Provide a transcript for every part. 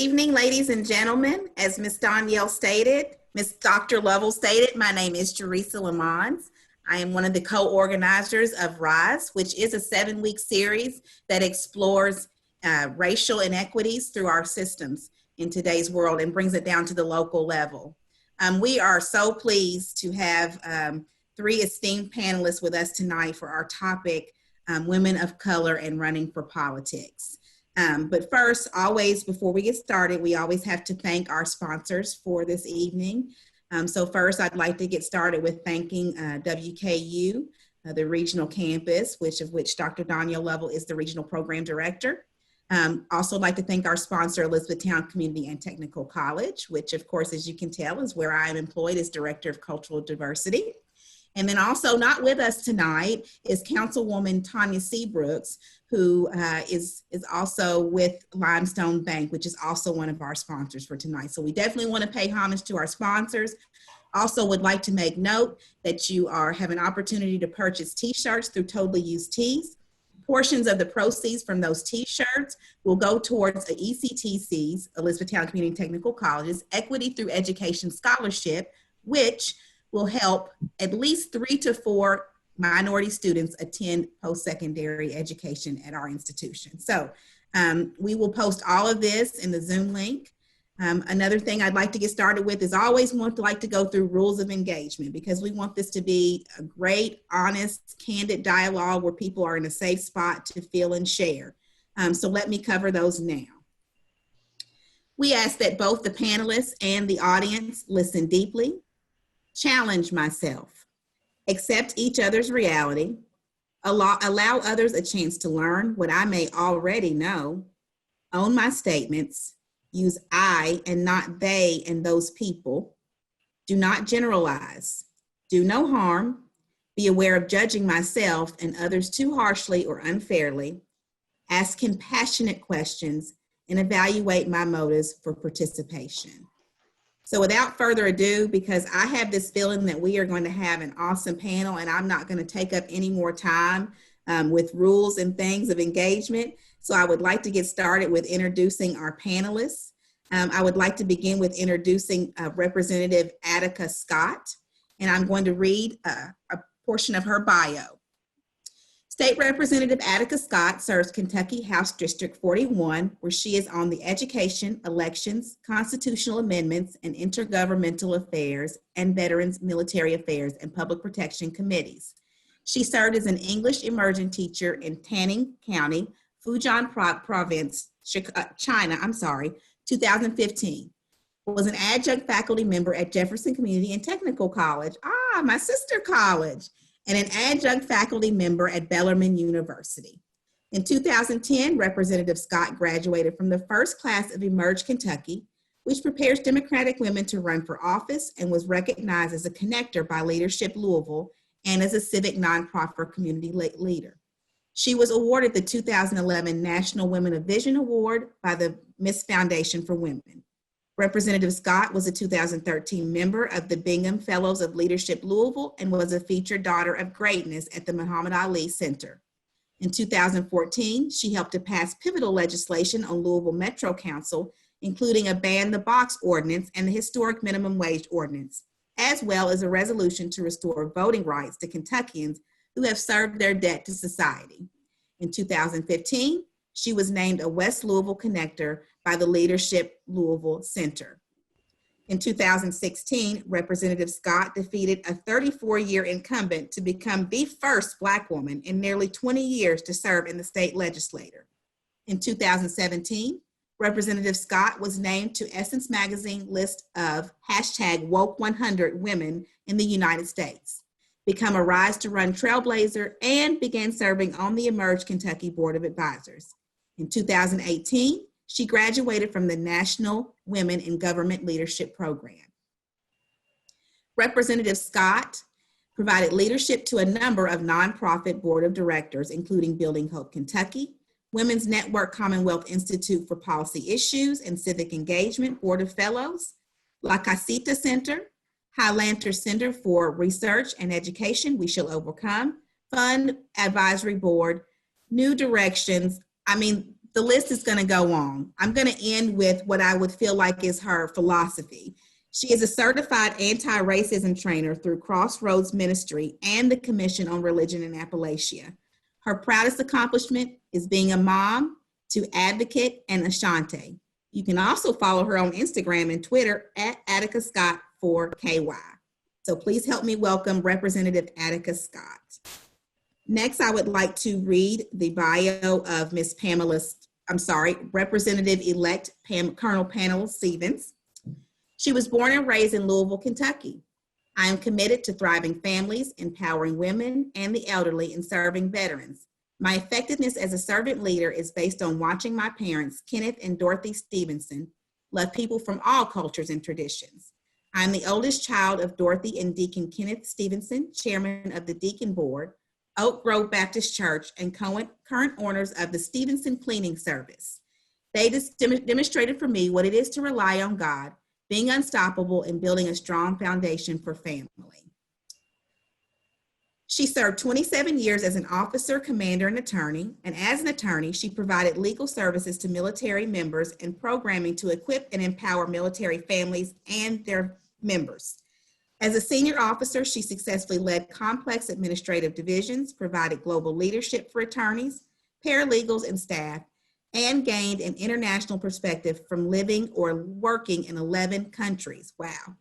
evening, ladies and gentlemen. As Ms. Donielle stated, Ms. Dr. Lovall stated, my name is Teresa Lamons. I am one of the co-organizers of RISE, which is a 7-week series that explores racial inequities through our systems in today's world and brings it down to the local level. We are so pleased to have 3 esteemed panelists with us tonight for our topic, Women of Color and Running for Politics. But first, always, before we get started, we always have to thank our sponsors for this evening. So first, I'd like to get started with thanking WKU, the regional campus, of which Dr. Donielle Lovall is the regional program director. Also like to thank our sponsor, Elizabethtown Community and Technical College, which of course, as you can tell, is where I am employed as Director of Cultural Diversity. And then also not with us tonight is Councilwoman Tanya Seabrooks, who is also with Limestone Bank, which is also one of our sponsors for tonight. So we definitely want to pay homage to our sponsors. Also would like to make note that you have an opportunity to purchase t-shirts through Totally Used Tees. Portions of the proceeds from those t-shirts will go towards the ECTC's, Elizabethtown Community and Technical College's Equity Through Education Scholarship, which will help at least 3 to 4 minority students attend post-secondary education at our institution. So we will post all of this in the Zoom link. Another thing I'd like to get started with is I always like to go through rules of engagement, because we want this to be a great, honest, candid dialogue where people are in a safe spot to feel and share. So let me cover those now. We ask that both the panelists and the audience listen deeply, challenge myself, accept each other's reality, allow others a chance to learn what I may already know, own my statements, use I and not they and those people, do not generalize, do no harm, be aware of judging myself and others too harshly or unfairly, ask compassionate questions, and evaluate my motives for participation. So without further ado, because I have this feeling that we are going to have an awesome panel and I'm not going to take up any more time with rules and things of engagement. So I would like to get started with introducing our panelists. I would like to begin with introducing Representative Attica Scott, and I'm going to read a portion of her bio. State Representative Attica Scott serves Kentucky House District 41, where she is on the Education, Elections, Constitutional Amendments, and Intergovernmental Affairs, and Veterans, Military Affairs, and Public Protection Committees. She served as an English immersion teacher in Tanning County, Fujian Province, China, 2015. Was an adjunct faculty member at Jefferson Community and Technical College, my sister college, and an adjunct faculty member at Bellarmine University. In 2010, Representative Scott graduated from the first class of Emerge Kentucky, which prepares Democratic women to run for office, and was recognized as a connector by Leadership Louisville and as a civic nonprofit community leader. She was awarded the 2011 National Women of Vision Award by the Miss Foundation for Women. Representative Scott was a 2013 member of the Bingham Fellows of Leadership Louisville and was a featured Daughter of Greatness at the Muhammad Ali Center. In 2014, she helped to pass pivotal legislation on Louisville Metro Council, including a Ban the Box Ordinance and the Historic Minimum Wage Ordinance, as well as a resolution to restore voting rights to Kentuckians who have served their debt to society. In 2015, she was named a West Louisville Connector by the Leadership Louisville Center. In 2016, Representative Scott defeated a 34-year incumbent to become the first Black woman in nearly 20 years to serve in the state legislature. In 2017, Representative Scott was named to Essence Magazine list of #Woke100 women in the United States, become a Rise to Run trailblazer, and began serving on the Emerge Kentucky Board of Advisors. In 2018, she graduated from the National Women in Government Leadership Program. Representative Scott provided leadership to a number of nonprofit board of directors, including Building Hope Kentucky, Women's Network Commonwealth Institute for Policy Issues and Civic Engagement Board of Fellows, La Casita Center, Highlander Center for Research and Education, We Shall Overcome, Fund Advisory Board, New Directions. the list is going to go on. I'm going to end with what I would feel like is her philosophy. She is a certified anti-racism trainer through Crossroads Ministry and the Commission on Religion in Appalachia. Her proudest accomplishment is being a mom to Advocate and Ashante. You can also follow her on Instagram and Twitter at Attica Scott 4KY. So please help me welcome Representative Attica Scott. Next, I would like to read the bio of Representative-elect Colonel Pamela Stevens. She was born and raised in Louisville, Kentucky. I am committed to thriving families, empowering women and the elderly, and serving veterans. My effectiveness as a servant leader is based on watching my parents, Kenneth and Dorothy Stevenson, love people from all cultures and traditions. I am the oldest child of Dorothy and Deacon Kenneth Stevenson, chairman of the Deacon Board, Oak Grove Baptist Church, and current owners of the Stevenson Cleaning Service. They demonstrated for me what it is to rely on God, being unstoppable, and building a strong foundation for family. She served 27 years as an officer, commander, and attorney, and as an attorney, she provided legal services to military members and programming to equip and empower military families and their members. As a senior officer, she successfully led complex administrative divisions, provided global leadership for attorneys, paralegals, and staff, and gained an international perspective from living or working in 11 countries. Wow.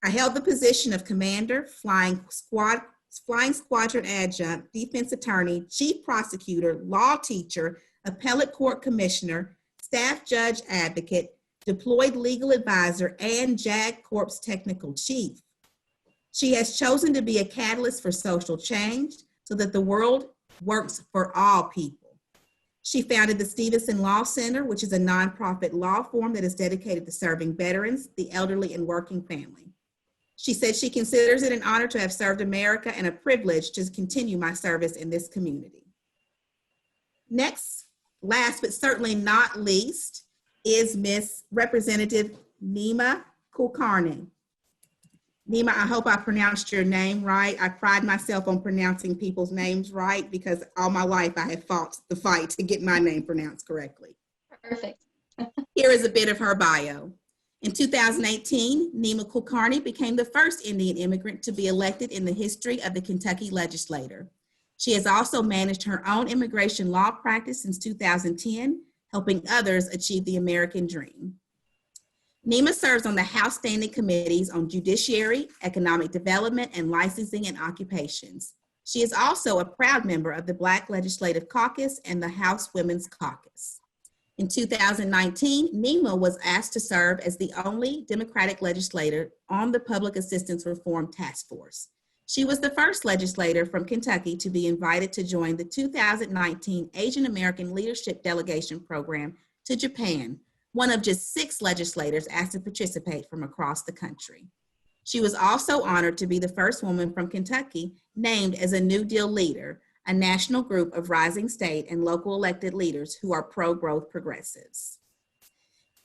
I held the position of commander, flying squadron adjunct, defense attorney, chief prosecutor, law teacher, appellate court commissioner, staff judge advocate, deployed legal advisor, and JAG Corps technical chief. She has chosen to be a catalyst for social change so that the world works for all people. She founded the Stevenson Law Center, which is a nonprofit law firm that is dedicated to serving veterans, the elderly, and working family. She said she considers it an honor to have served America and a privilege to continue my service in this community. Next, last but certainly not least, is Miss Representative Nima Kulkarni. Nima, I hope I pronounced your name right. I pride myself on pronouncing people's names right because all my life I have fought the fight to get my name pronounced correctly. Perfect. Here is a bit of her bio. In 2018, Nima Kulkarni became the first Indian immigrant to be elected in the history of the Kentucky legislature. She has also managed her own immigration law practice since 2010, helping others achieve the American dream. Nima serves on the House Standing Committees on Judiciary, Economic Development, and Licensing and Occupations. She is also a proud member of the Black Legislative Caucus and the House Women's Caucus. In 2019, Nima was asked to serve as the only Democratic legislator on the Public Assistance Reform Task Force. She was the first legislator from Kentucky to be invited to join the 2019 Asian American Leadership Delegation Program to Japan, one of just 6 legislators asked to participate from across the country. She was also honored to be the first woman from Kentucky named as a New Deal leader, a national group of rising state and local elected leaders who are pro-growth progressives.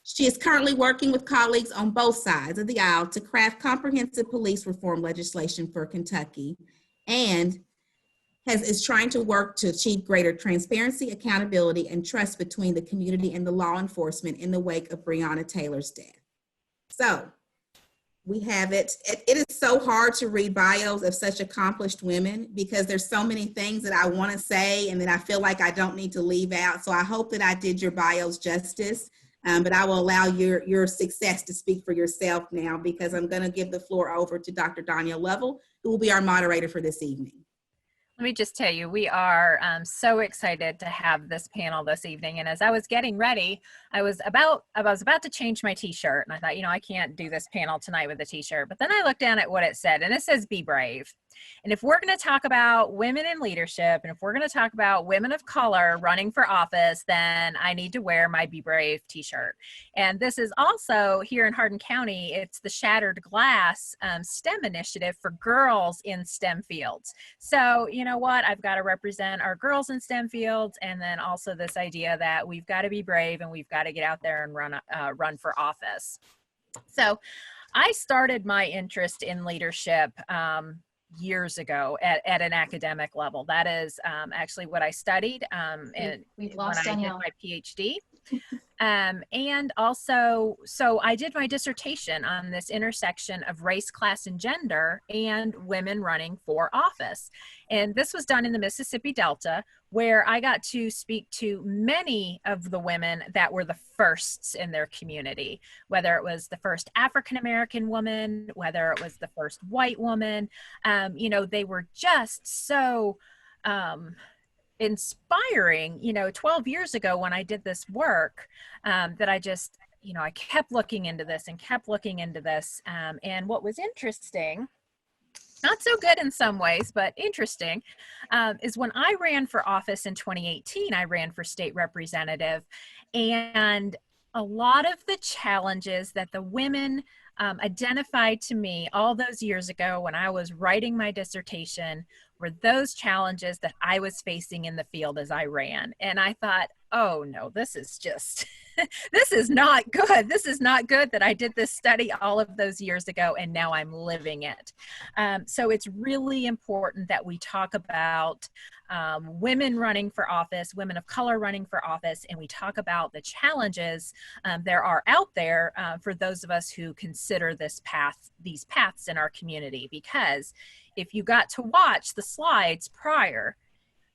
She is currently working with colleagues on both sides of the aisle to craft comprehensive police reform legislation for Kentucky and is trying to work to achieve greater transparency, accountability, and trust between the community and the law enforcement in the wake of Breonna Taylor's death. So we have it. It is so hard to read bios of such accomplished women because there's so many things that I want to say and that I feel like I don't need to leave out. So I hope that I did your bios justice, but I will allow your success to speak for yourself now because I'm going to give the floor over to Dr. Donielle Lovall, who will be our moderator for this evening. Let me just tell you, we are so excited to have this panel this evening. And as I was getting ready, I was about to change my t-shirt. And I thought, I can't do this panel tonight with a t-shirt. But then I looked down at what it said, and it says, be brave. And if we're going to talk about women in leadership, and if we're going to talk about women of color running for office, then I need to wear my Be Brave t-shirt. And this is also here in Hardin County, it's the Shattered Glass STEM initiative for girls in STEM fields. So you know what? I've got to represent our girls in STEM fields, and then also this idea that we've got to be brave and we've got to get out there and run for office. So I started my interest in leadership years ago at an academic level. That is actually what I studied and We've when lost I did Donielle. my PhD. And also, so I did my dissertation on this intersection of race, class, and gender and women running for office. And this was done in the Mississippi Delta, where I got to speak to many of the women that were the firsts in their community, whether it was the first African-American woman, whether it was the first white woman. You know, they were just so inspiring, you know, 12 years ago when I did this work, that I just, you know, I kept looking into this and kept looking into this. And what was interesting, not so good in some ways, but interesting, is when I ran for office in 2018, I ran for state representative, and a lot of the challenges that the women identified to me all those years ago when I was writing my dissertation were those challenges that I was facing in the field as I ran. And I thought, oh no, this is just, this is not good. This is not good that I did this study all of those years ago and now I'm living it. So it's really important that we talk about women running for office, women of color running for office, and we talk about the challenges there are out there for those of us who consider these paths in our community. Because if you got to watch the slides prior,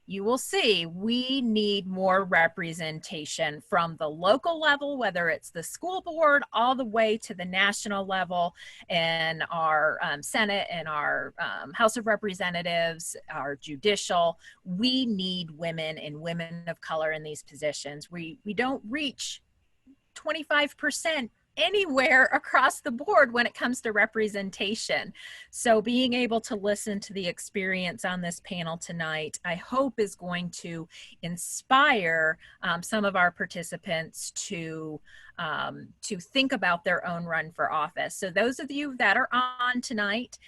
you will see we need more representation from the local level, whether it's the school board, all the way to the national level, and our Senate and our House of Representatives, our judicial. We need women and women of color in these positions. We don't reach 25% anywhere across the board when it comes to representation. So being able to listen to the experience on this panel tonight, I hope is going to inspire some of our participants to think about their own run for office. So those of you that are on tonight,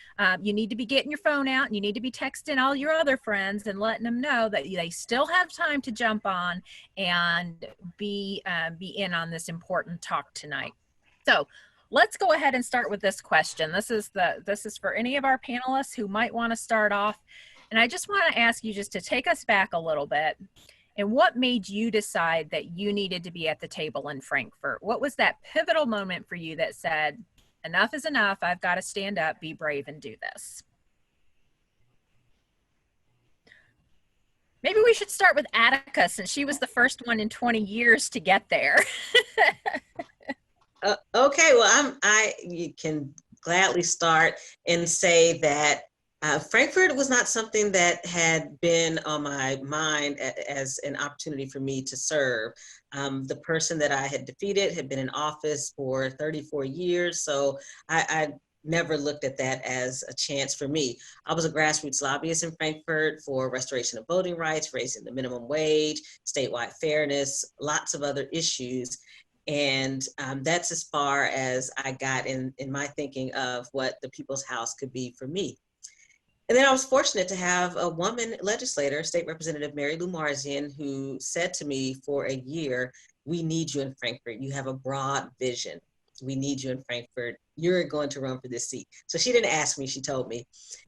you need to be getting your phone out and you need to be texting all your other friends and letting them know that they still have time to jump on and be in on this important talk tonight. So let's go ahead and start with this question. This is for any of our panelists who might want to start off. And I just want to ask you just to take us back a little bit. And what made you decide that you needed to be at the table in Frankfort? What was that pivotal moment for you that said, enough is enough, I've got to stand up, be brave, and do this? Maybe we should start with Attica, since she was the first one in 20 years to get there. Okay, well, you can gladly start and say that Frankfurt was not something that had been on my mind as an opportunity for me to serve. The person that I had defeated had been in office for 34 years, so I never looked at that as a chance for me. I was a grassroots lobbyist in Frankfurt for restoration of voting rights, raising the minimum wage, statewide fairness, lots of other issues. And that's as far as I got in my thinking of what the People's House could be for me. And then I was fortunate to have a woman legislator, State Representative Mary Lou Marzian, who said to me for a year, we need you in Frankfurt. You have a broad vision. We need you in Frankfurt. You're going to run for this seat. So she didn't ask me, she told me.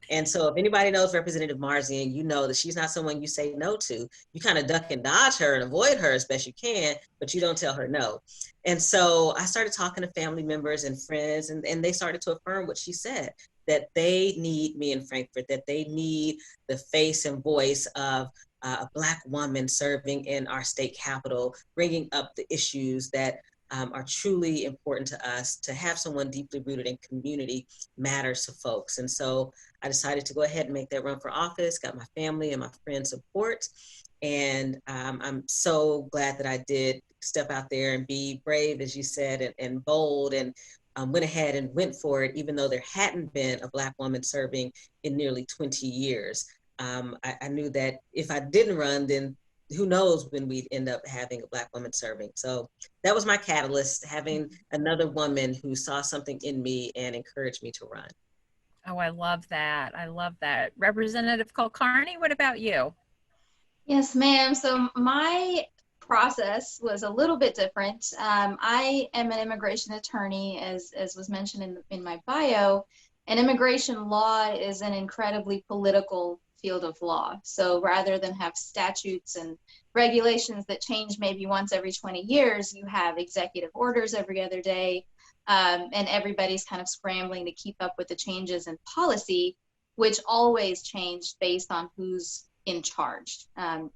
And so if anybody knows Representative Marzian, you know that she's not someone you say no to. You kind of duck and dodge her and avoid her as best you can, but you don't tell her no. And so I started talking to family members and friends, and they started to affirm what she said, that they need me in Frankfurt, that they need the face and voice of a Black woman serving in our state capitol, bringing up the issues that are truly important to us. To have someone deeply rooted in community matters to folks. And so I decided to go ahead and make that run for office, got my family and my friends' support. And I'm so glad that I did step out there and be brave, as you said, and bold, and went ahead and went for it, even though there hadn't been a Black woman serving in nearly 20 years. I knew that if I didn't run, then who knows when we'd end up having a Black woman serving. So that was my catalyst, having another woman who saw something in me and encouraged me to run. Oh, I love that. I love that. Representative Kulkarni, what about you? Yes, ma'am. So my process was a little bit different. I am an immigration attorney, as was mentioned in my bio, And immigration law is an incredibly political field of law. So rather than have statutes and regulations that change maybe once every 20 years, you have executive orders every other day, and everybody's kind of scrambling to keep up with the changes in policy, which always changed based on who's in charge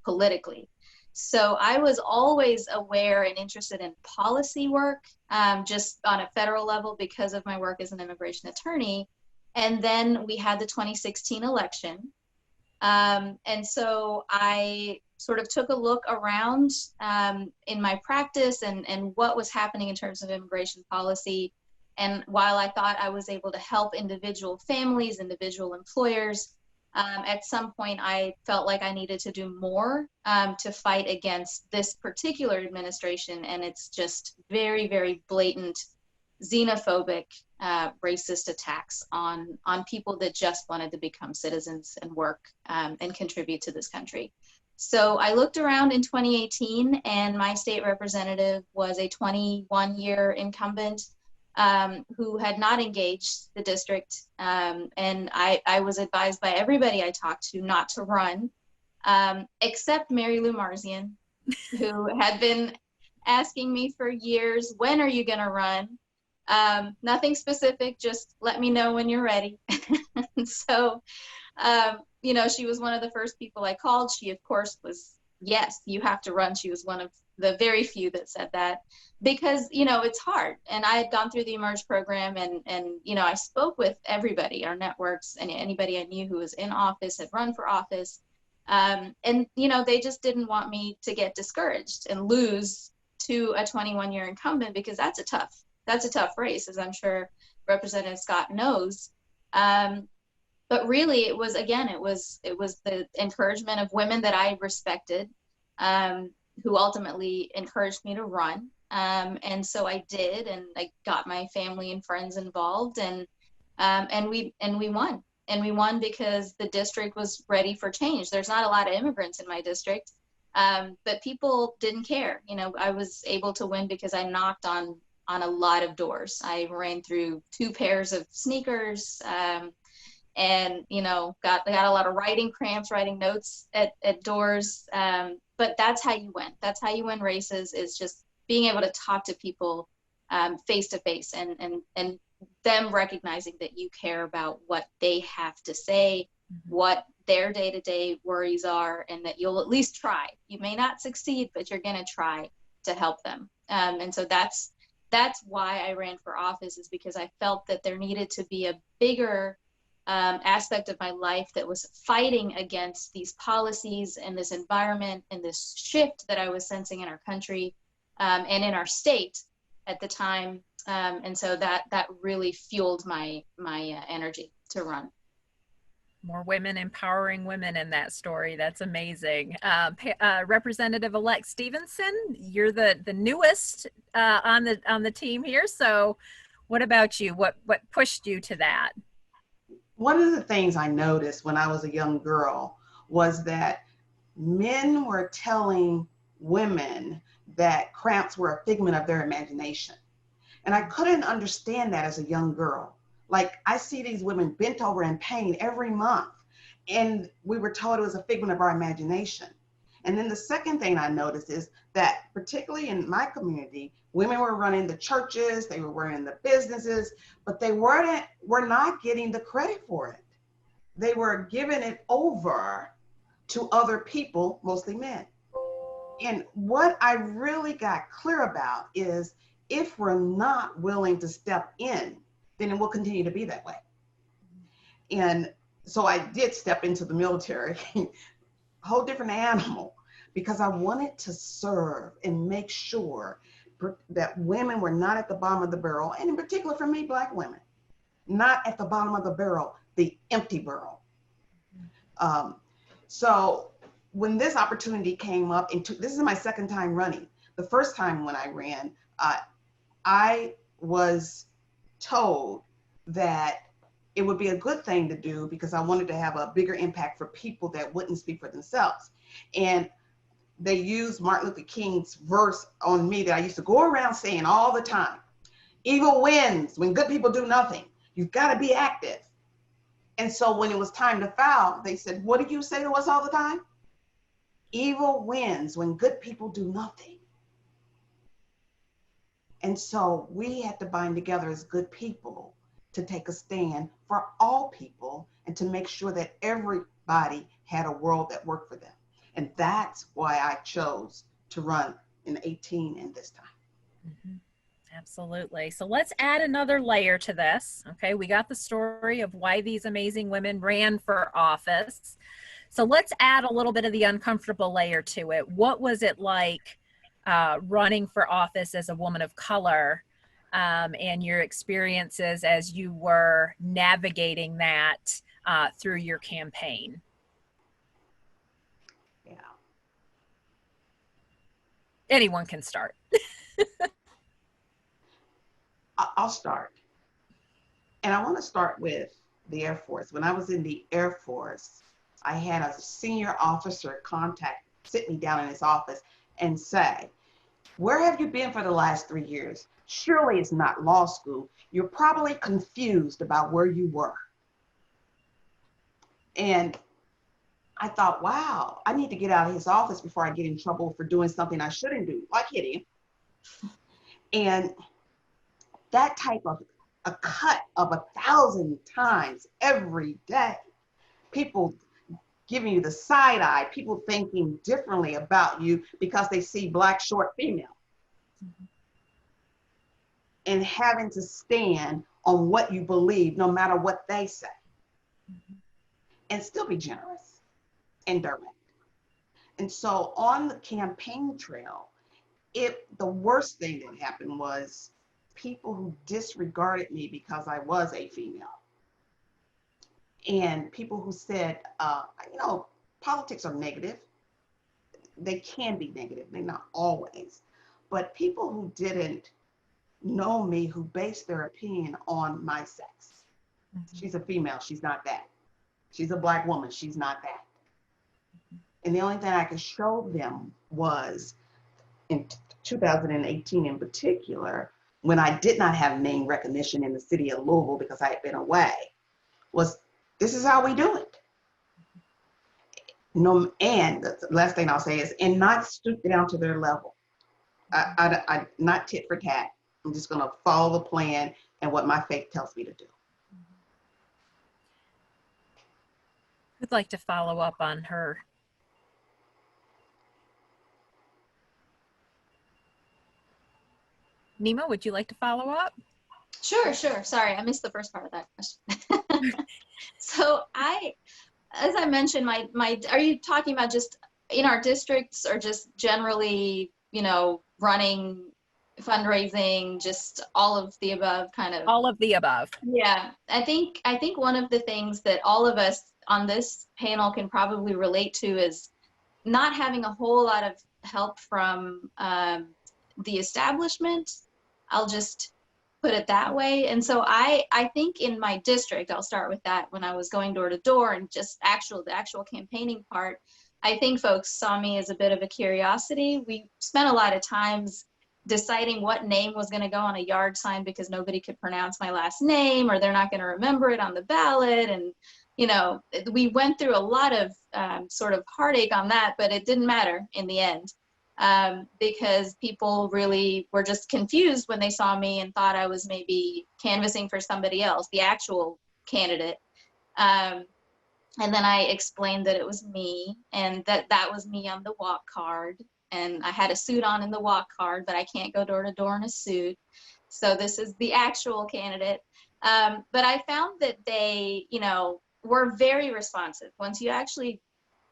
politically. So I was always aware and interested in policy work, just on a federal level because of my work as an immigration attorney. And then we had the 2016 election. And so I sort of took a look around in my practice and what was happening in terms of immigration policy. And while I thought I was able to help individual families, individual employers, at some point I felt like I needed to do more to fight against this particular administration and its just very, very blatant xenophobic, racist attacks on people that just wanted to become citizens and work and contribute to this country. So I looked around in 2018 and my state representative was a 21-year incumbent who had not engaged the district. And I was advised by everybody I talked to not to run, except Mary Lou Marzian, who had been asking me for years, when are you gonna run? Nothing specific, just let me know when you're ready. And so, you know, she was one of the first people I called. She, of course, was, yes, you have to run. She was one of the very few that said that because, you know, it's hard. And I had gone through the Emerge program and you know, I spoke with everybody, our networks, and anybody I knew who was in office, had run for office. And, you know, they just didn't want me to get discouraged and lose to a 21-year incumbent because that's a tough race, as I'm sure Representative Scott knows. But really, it was the encouragement of women that I respected, who ultimately encouraged me to run. And so I did, and I got my family and friends involved, and we won. And we won because the district was ready for change. There's not a lot of immigrants in my district, but people didn't care. You know, I was able to win because I knocked on a lot of doors. I ran through 2 pairs of sneakers, and you know, got a lot of writing cramps, writing notes at doors. But that's how you win. That's how you win races, is just being able to talk to people face to face, and them recognizing that you care about what they have to say, what their day-to-day worries are, and that you'll at least try. You may not succeed, but you're gonna try to help them. And so that's why I ran for office, is because I felt that there needed to be a bigger aspect of my life that was fighting against these policies and this environment and this shift that I was sensing in our country and in our state at the time. And so that really fueled my energy to run. More women empowering women in that story. That's amazing. Representative-elect Stevenson, you're the newest on the team here. So what about you? What pushed you to that? One of the things I noticed when I was a young girl was that men were telling women that cramps were a figment of their imagination. And I couldn't understand that as a young girl. Like, I see these women bent over in pain every month, and we were told it was a figment of our imagination. And then the second thing I noticed is that, particularly in my community, women were running the churches, they were running the businesses, but they were not getting the credit for it. They were giving it over to other people, mostly men. And what I really got clear about is, if we're not willing to step in, then it will continue to be that way. And so I did step into the military, a whole different animal, because I wanted to serve and make sure that women were not at the bottom of the barrel, and in particular for me, Black women, not at the bottom of the barrel, the empty barrel. So when this opportunity came up, this is my second time running. The first time when I ran, I was told that it would be a good thing to do because I wanted to have a bigger impact for people that wouldn't speak for themselves. And they used Martin Luther King's verse on me that I used to go around saying all the time: evil wins when good people do nothing. You've got to be active. And so when it was time to foul, they said, what do you say to us all the time? Evil wins when good people do nothing. And so we had to bind together as good people to take a stand for all people and to make sure that everybody had a world that worked for them. And that's why I chose to run in 18 and this time. Mm-hmm. Absolutely. So let's add another layer to this. Okay, we got the story of why these amazing women ran for office. So let's add a little bit of the uncomfortable layer to it. What was it like running for office as a woman of color, and your experiences as you were navigating that through your campaign? Yeah. Anyone can start. I'll start. And I want to start with the Air Force. When I was in the Air Force, I had a senior officer sit me down in his office and say, where have you been for the last 3 years? Surely it's not law school. You're probably confused about where you were. And I thought, wow, I need to get out of his office before I get in trouble for doing something I shouldn't do, like hitting him. And that type of a cut of 1,000 times every day, people giving you the side eye, people thinking differently about you because they see Black, short, female. Mm-hmm. And having to stand on what you believe, no matter what they say. Mm-hmm. And still be generous and direct. And so on the campaign trail, the worst thing that happened was people who disregarded me because I was a female. And people who said, politics are negative. They can be negative, they're not always. But people who didn't know me, who based their opinion on my sex. Mm-hmm. She's a female, she's not that. She's a Black woman, she's not that. Mm-hmm. And the only thing I could show them was in 2018 in particular, when I did not have name recognition in the city of Louisville because I had been away, was this is how we do it. No, and the last thing I'll say is, and not stoop down to their level. I not tit for tat. I'm just going to follow the plan and what my faith tells me to do. Who'd like to follow up on her? Nima, would you like to follow up? Sure. Sorry, I missed the first part of that question. So as I mentioned, are you talking about just in our districts or just generally, running, fundraising, just all of the above kind of? All of the above. Yeah, I think one of the things that all of us on this panel can probably relate to is not having a whole lot of help from the establishment. I'll just put it that way. And so I think in my district, I'll start with that, when I was going door to door and just the actual campaigning part, I think folks saw me as a bit of a curiosity. We spent a lot of times deciding what name was going to go on a yard sign because nobody could pronounce my last name or they're not going to remember it on the ballot. And, we went through a lot of sort of heartache on that, but it didn't matter in the end. Because people really were just confused when they saw me and thought I was maybe canvassing for somebody else, the actual candidate. And then I explained that it was me and that was me on the walk card. And I had a suit on in the walk card, but I can't go door to door in a suit. So this is the actual candidate. But I found that they, were very responsive. Once you actually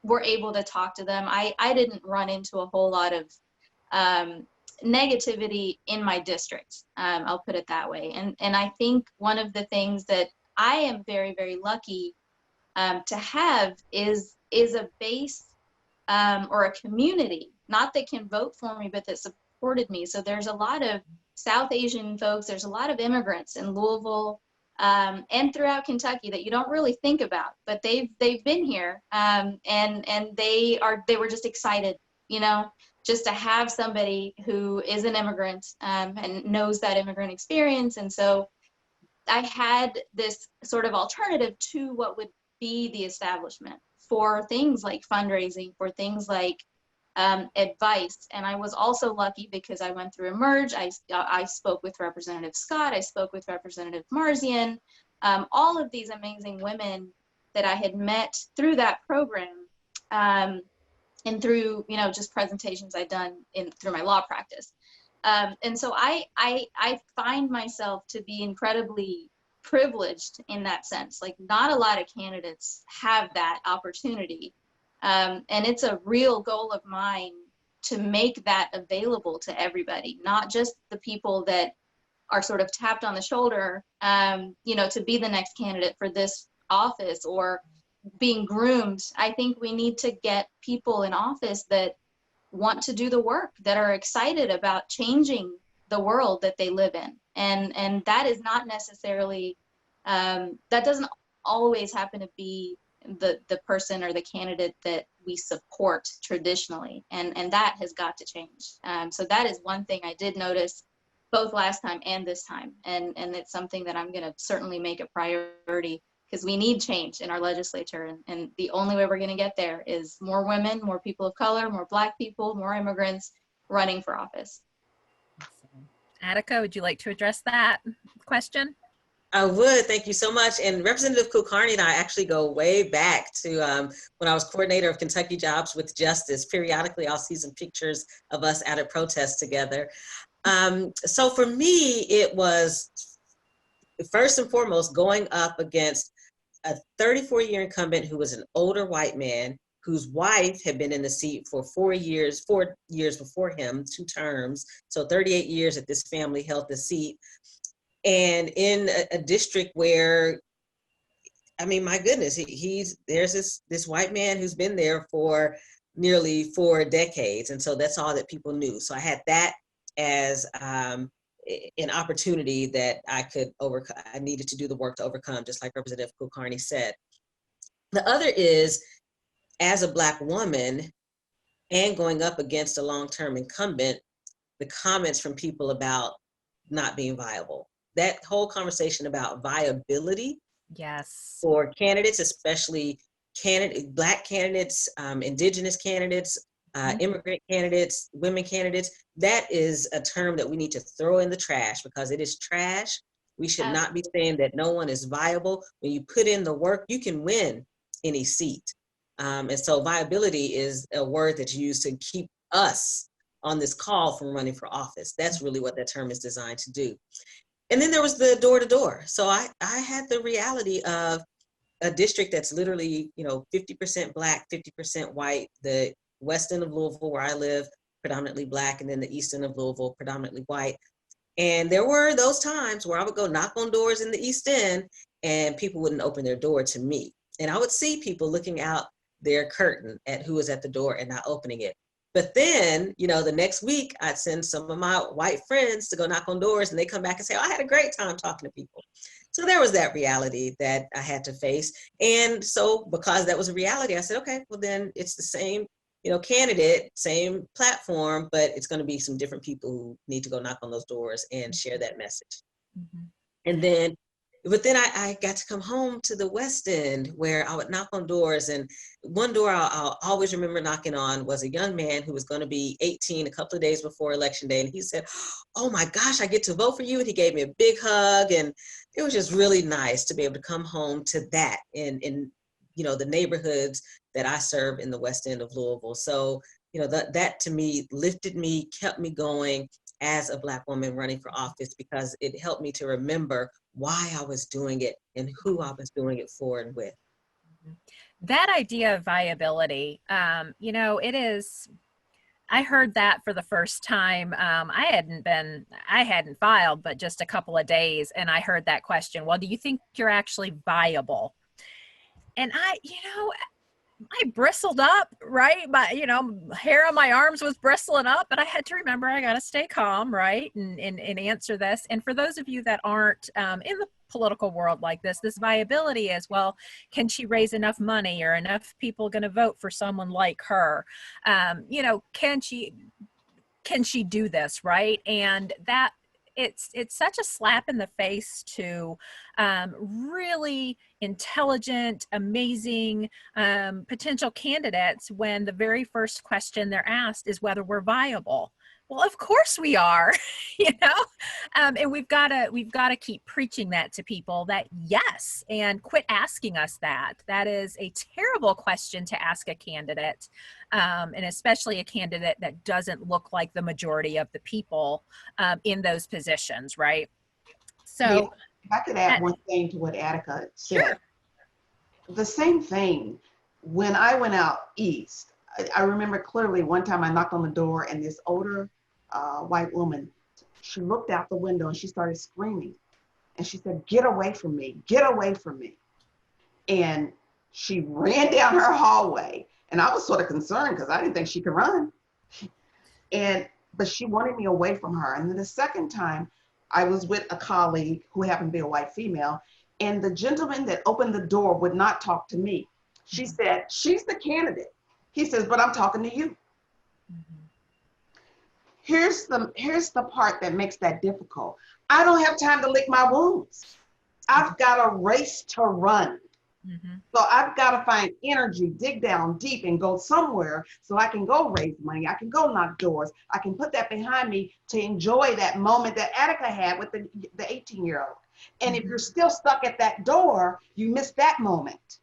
were able to talk to them, I didn't run into a whole lot of negativity in my district. I'll put it that way. And I think one of the things that I am very, very lucky to have is a base or a community, not that can vote for me, but that supported me. So there's a lot of South Asian folks, there's a lot of immigrants in Louisville and throughout Kentucky that you don't really think about, but they've been here and they were just excited, just to have somebody who is an immigrant and knows that immigrant experience. And so I had this sort of alternative to what would be the establishment for things like fundraising, for things like advice. And I was also lucky because I went through Emerge. I spoke with Representative Scott. I spoke with Representative Marzian. All of these amazing women that I had met through that program, and through, you know, just presentations I'd done through my law practice. And so I find myself to be incredibly privileged in that sense. Like, not a lot of candidates have that opportunity. And it's a real goal of mine to make that available to everybody, not just the people that are sort of tapped on the shoulder, you know, to be the next candidate for this office or being groomed. I think we need to get people in office that want to do the work, that are excited about changing the world that they live in. And that is not necessarily, that doesn't always happen to be the person or the candidate that we support traditionally. And that has got to change. So that is one thing I did notice both last time and this time. And it's something that I'm gonna certainly make a priority, because we need change in our legislature. And the only way we're going to get there is more women, more people of color, more Black people, more immigrants running for office. Attica, would you like to address that question? I would. Thank you so much. And Representative Kulkarni and I actually go way back to when I was coordinator of Kentucky Jobs with Justice. Periodically, I'll see some pictures of us at a protest together. So for me, it was first and foremost going up against a 34-year incumbent who was an older white man whose wife had been in the seat for 4 years before him, 2 terms. So 38 years that this family held the seat. And in a district where, I mean, my goodness, there's this white man who's been there for nearly 4 decades. And so that's all that people knew. So I had that as an opportunity that I could overcome. I needed to do the work to overcome, just like Representative Kulkarni said. The other is, as a Black woman and going up against a long-term incumbent, the comments from people about not being viable. That whole conversation about viability, yes, for candidates, especially Black candidates, Indigenous candidates, immigrant candidates, women candidates, that is a term that we need to throw in the trash, because it is trash. We should not be saying that no one is viable. When you put in the work, you can win any seat. And so viability is a word that's used to keep us on this call from running for office. That's really what that term is designed to do. And then there was the door-to-door. So I had the reality of a district that's literally, 50% Black, 50% white, the west end of Louisville where I live, predominantly Black, and then the east end of Louisville, predominantly white. And there were those times where I would go knock on doors in the East End and people wouldn't open their door to me. And I would see people looking out their curtain at who was at the door and not opening it. But then, the next week I'd send some of my white friends to go knock on doors, and they come back and say, oh, I had a great time talking to people. So there was that reality that I had to face. And so because that was a reality, I said, okay, well then it's the same candidate, same platform, but it's going to be some different people who need to go knock on those doors and share that message. Mm-hmm. And then, but then I got to come home to the West End where I would knock on doors. And one door I'll always remember knocking on was a young man who was going to be 18 a couple of days before Election Day. And he said, oh my gosh, I get to vote for you. And he gave me a big hug. And it was just really nice to be able to come home to that in the neighborhoods that I serve in the West End of Louisville. So, that to me lifted me, kept me going as a Black woman running for office, because it helped me to remember why I was doing it and who I was doing it for and with. That idea of viability, it is, I heard that for the first time. I hadn't filed, but just a couple of days. And I heard that question, well, do you think you're actually viable? And I bristled up, right? My, hair on my arms was bristling up, but I had to remember I got to stay calm, right? And answer this. And for those of you that aren't in the political world like this viability is, well, can she raise enough money, or enough people going to vote for someone like her? Can she do this, right? And that it's such a slap in the face to really intelligent, amazing potential candidates when the very first question they're asked is whether we're viable. Well, of course we are, you know, and we've got to keep preaching that to people, that yes, and quit asking us that. That is a terrible question to ask a candidate, and especially a candidate that doesn't look like the majority of the people in those positions, right? So, Yeah, if I could add one thing to what Attica said. Sure. The same thing when I went out east. I remember clearly one time I knocked on the door and this older white woman, she looked out the window and she started screaming. And she said, "Get away from me, get away from me." And she ran down her hallway. And I was sort of concerned because I didn't think she could run. But she wanted me away from her. And then the second time I was with a colleague who happened to be a white female, and the gentleman that opened the door would not talk to me. She said, "She's the candidate." He says, "But I'm talking to you." Here's the part that makes that difficult. I don't have time to lick my wounds. I've got a race to run. So I've got to find energy, dig down deep and go somewhere so I can go raise money. I can go knock doors. I can put that behind me to enjoy that moment that Attica had with the 18-year-old. And if you're still stuck at that door, you miss that moment.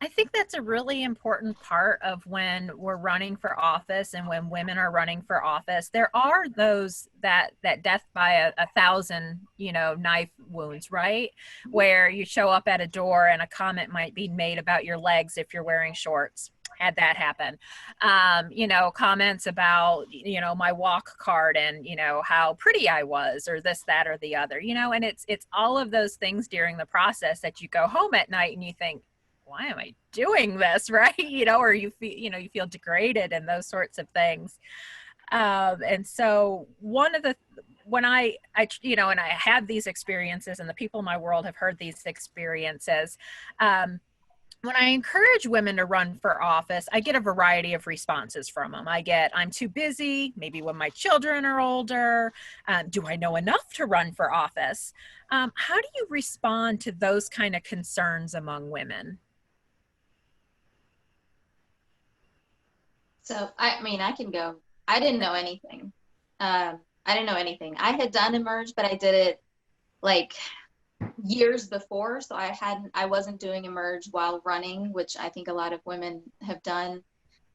I think that's a really important part of when we're running for office and when women are running for office. There are those that death by a thousand, knife wounds, right? Where you show up at a door and a comment might be made about your legs if you're wearing shorts. Had that happen. Comments about, my walk card and, how pretty I was, or this, that, or the other, and it's all of those things during the process that you go home at night and you think, why am I doing this? Right. Or you feel degraded and those sorts of things. And so when I had these experiences, and the people in my world have heard these experiences, when I encourage women to run for office, I get a variety of responses from them. I get, "I'm too busy," maybe when my children are older. "Do I know enough to run for office?" How do you respond to those kind of concerns among women? So, I can go. I didn't know anything. I I had done Emerge, but I did it like years before. So I wasn't doing Emerge while running, which I think a lot of women have done.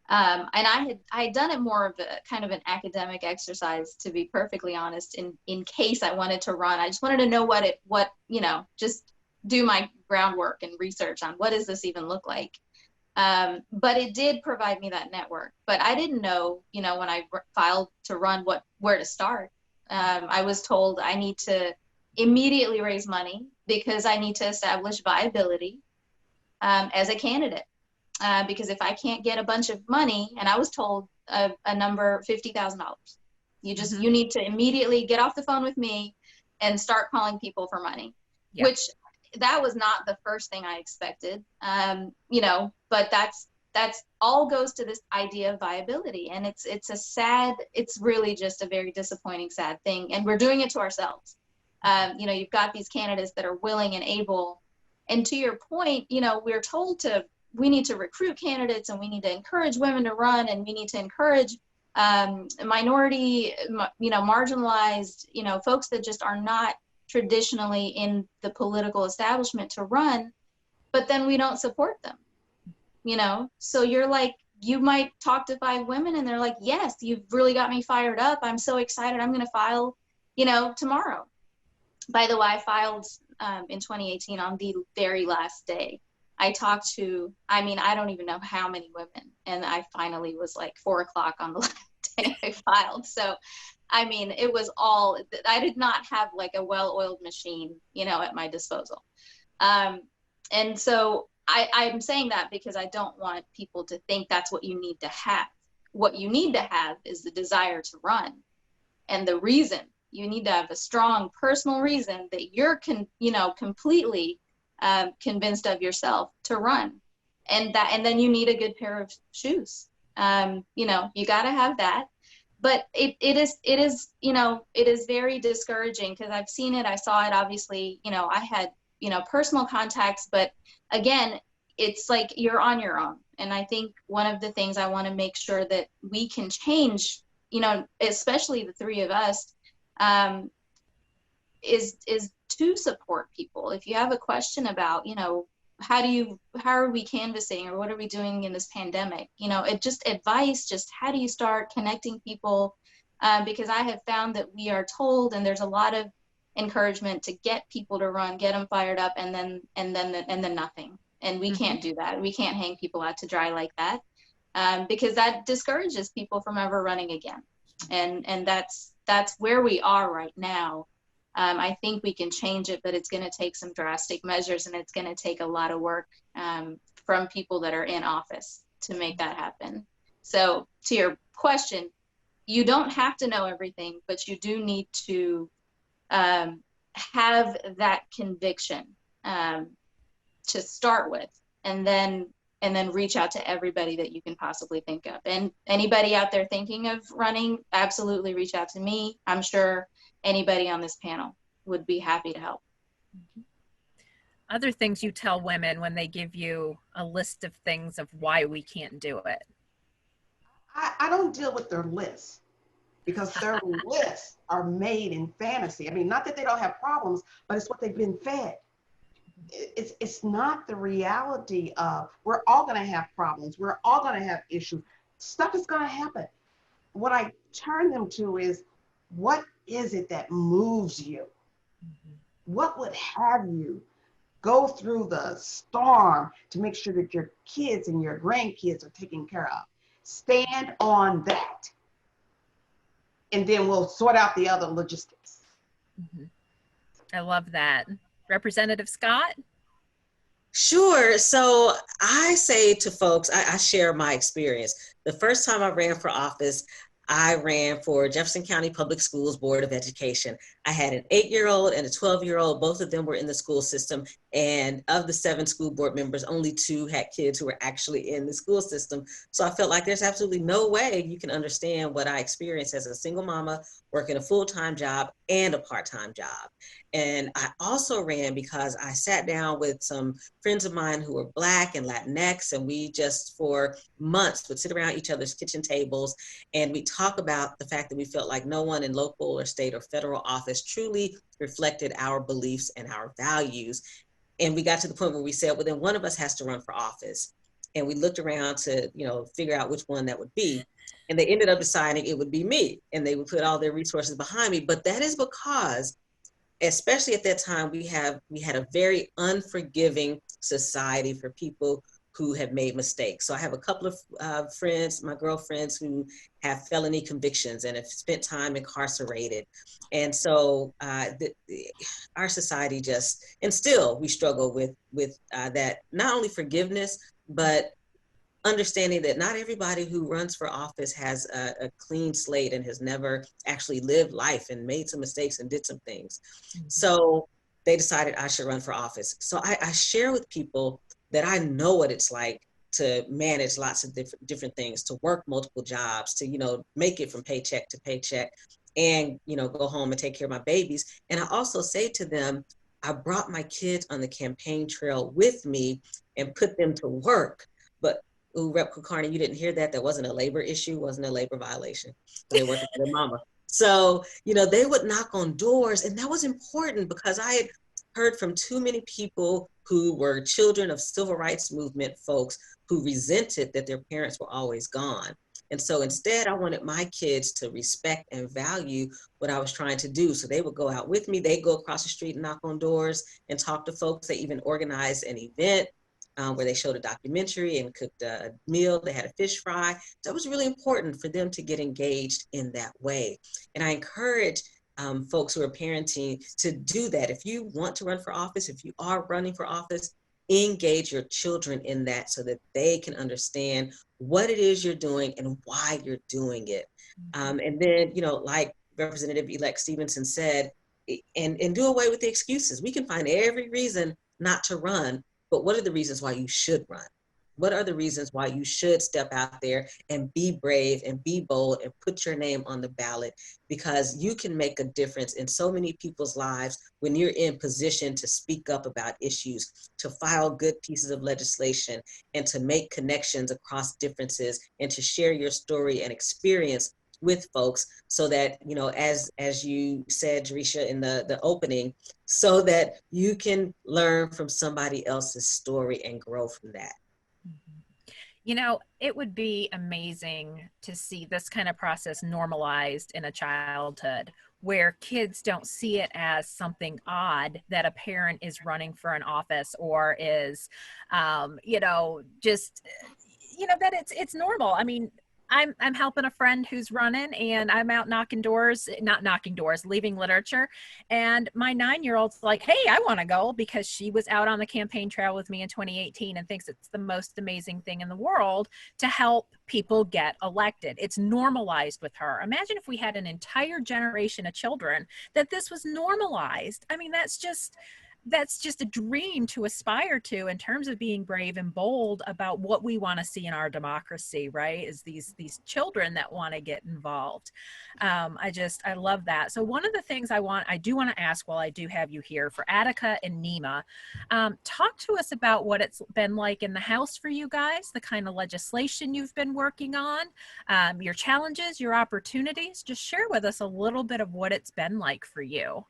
And I had done it more of a kind of an academic exercise, to be perfectly honest, in case I wanted to run. I just wanted to know just do my groundwork and research on what does this even look like. But it did provide me that network. But I didn't know, when I filed to run, where to start. I was told I need to immediately raise money because I need to establish viability as a candidate. Because if I can't get a bunch of money, and I was told a number, $50,000, you need to immediately get off the phone with me and start calling people for money, which that was not the first thing I expected, but that's all goes to this idea of viability. And it's really just a very disappointing, sad thing. And we're doing it to ourselves. You've got these candidates that are willing and able. And to your point, we're told we need to recruit candidates, and we need to encourage women to run, and we need to encourage minority, marginalized, folks that just are not traditionally in the political establishment to run, but then we don't support them, So you're like, you might talk to 5 women and they're like, "Yes, you've really got me fired up. I'm so excited. I'm going to file, tomorrow." By the way, I filed in 2018 on the very last day. I talked to, I don't even know how many women, and I finally was like 4:00 on the last day I filed. So, it was all, I did not have like a well-oiled machine, at my disposal. And so I'm saying that because I don't want people to think that's what you need to have. What you need to have is the desire to run. And the reason, you need to have a strong personal reason that you're completely convinced of yourself to run. And then you need a good pair of shoes. You got to have that. but it is, you know, it is very discouraging because I've seen it, I saw it, obviously, you know, I had, you know, personal contacts, but again, it's like you're on your own. And I think one of the things I want to make sure that we can change, you know, especially the three of us, is to support people. If you have a question about, you know, how are we canvassing, or what are we doing in this pandemic? You know, it just advice, just how do you start connecting people? Because I have found that we are told, and there's a lot of encouragement to get people to run, get them fired up, and then nothing. And we can't do that. We can't hang people out to dry like that, because that discourages people from ever running again. And that's where we are right now. I think we can change it, but it's going to take some drastic measures, and it's going to take a lot of work from people that are in office to make that happen. So to your question, you don't have to know everything, but you do need to have that conviction to start with, and then reach out to everybody that you can possibly think of. And anybody out there thinking of running, absolutely reach out to me. I'm sure anybody on this panel would be happy to help. Other things you tell women when they give you a list of things of why we can't do it? I don't deal with their lists, because their lists are made in fantasy. I mean, not that they don't have problems, but it's what they've been fed. It's not the reality of, we're all going to have problems. We're all going to have issues. Stuff is going to happen. What I turn them to is, what is it that moves you? What would have you go through the storm to make sure that your kids and your grandkids are taken care of? Stand on that. And then we'll sort out the other logistics. I love that. Representative Scott? Sure. So I say to folks, I share my experience. The first time I ran for office, I ran for Jefferson County Public Schools Board of Education. I had an 8-year-old and a 12-year-old. Both of them were in the school system. And of the 7 school board members, only 2 had kids who were actually in the school system. So I felt like there's absolutely no way you can understand what I experienced as a single mama working a full-time job and a part-time job. And I also ran because I sat down with some friends of mine who were Black and Latinx, and we just for months would sit around each other's kitchen tables, and we talk about the fact that we felt like no one in local or state or federal office truly reflected our beliefs and our values. And we got to the point where we said, well, then one of us has to run for office. And we looked around to, you know, figure out which one that would be. And they ended up deciding it would be me, and they would put all their resources behind me. But that is because, especially at that time, we had a very unforgiving society for people who have made mistakes. So I have a couple of friends, my girlfriends, who have felony convictions and have spent time incarcerated. And so our society just, and still we struggle with that, not only forgiveness, but understanding that not everybody who runs for office has a clean slate and has never actually lived life and made some mistakes and did some things. So they decided I should run for office. So I share with people that I know what it's like to manage lots of different things, to work multiple jobs, to, you know, make it from paycheck to paycheck, and, you know, go home and take care of my babies. And I also say to them, I brought my kids on the campaign trail with me and put them to work. But Rep. Kulkarni, you didn't hear that. That wasn't a labor issue, wasn't a labor violation. They worked for their mama. So, you know, they would knock on doors, and that was important because I had heard from too many people who were children of civil rights movement folks who resented that their parents were always gone. And so instead, I wanted my kids to respect and value what I was trying to do. So they would go out with me. They'd go across the street and knock on doors and talk to folks. They even organized an event where they showed a documentary and cooked a meal. They had a fish fry. So it was really important for them to get engaged in that way. And I encourage folks who are parenting to do that. If you want to run for office, if you are running for office, engage your children in that so that they can understand what it is you're doing and why you're doing it. And then, you know, like Representative-elect Stevenson said, and do away with the excuses. We can find every reason not to run, but what are the reasons why you should run? What are the reasons why you should step out there and be brave and be bold and put your name on the ballot? Because you can make a difference in so many people's lives when you're in position to speak up about issues, to file good pieces of legislation, and to make connections across differences, and to share your story and experience with folks, so that, you know, as you said, Jerisha, in the opening, so that you can learn from somebody else's story and grow from that. You know, it would be amazing to see this kind of process normalized in a childhood, where kids don't see it as something odd that a parent is running for an office, or is, you know, just, you know, that it's normal. I mean, I'm helping a friend who's running, and I'm out knocking doors, not knocking doors, leaving literature. And my 9-year-old's like, hey, I want to go, because she was out on the campaign trail with me in 2018 and thinks it's the most amazing thing in the world to help people get elected. It's normalized with her. Imagine if we had an entire generation of children that this was normalized. I mean, that's just a dream to aspire to, in terms of being brave and bold about what we want to see in our democracy, right? Is these children that want to get involved. I love that. So one of the things I do want to ask, while I do have you here, for Attica and Nima, talk to us about what it's been like in the House for you guys, the kind of legislation you've been working on, your challenges, your opportunities. Just share with us a little bit of what it's been like for you.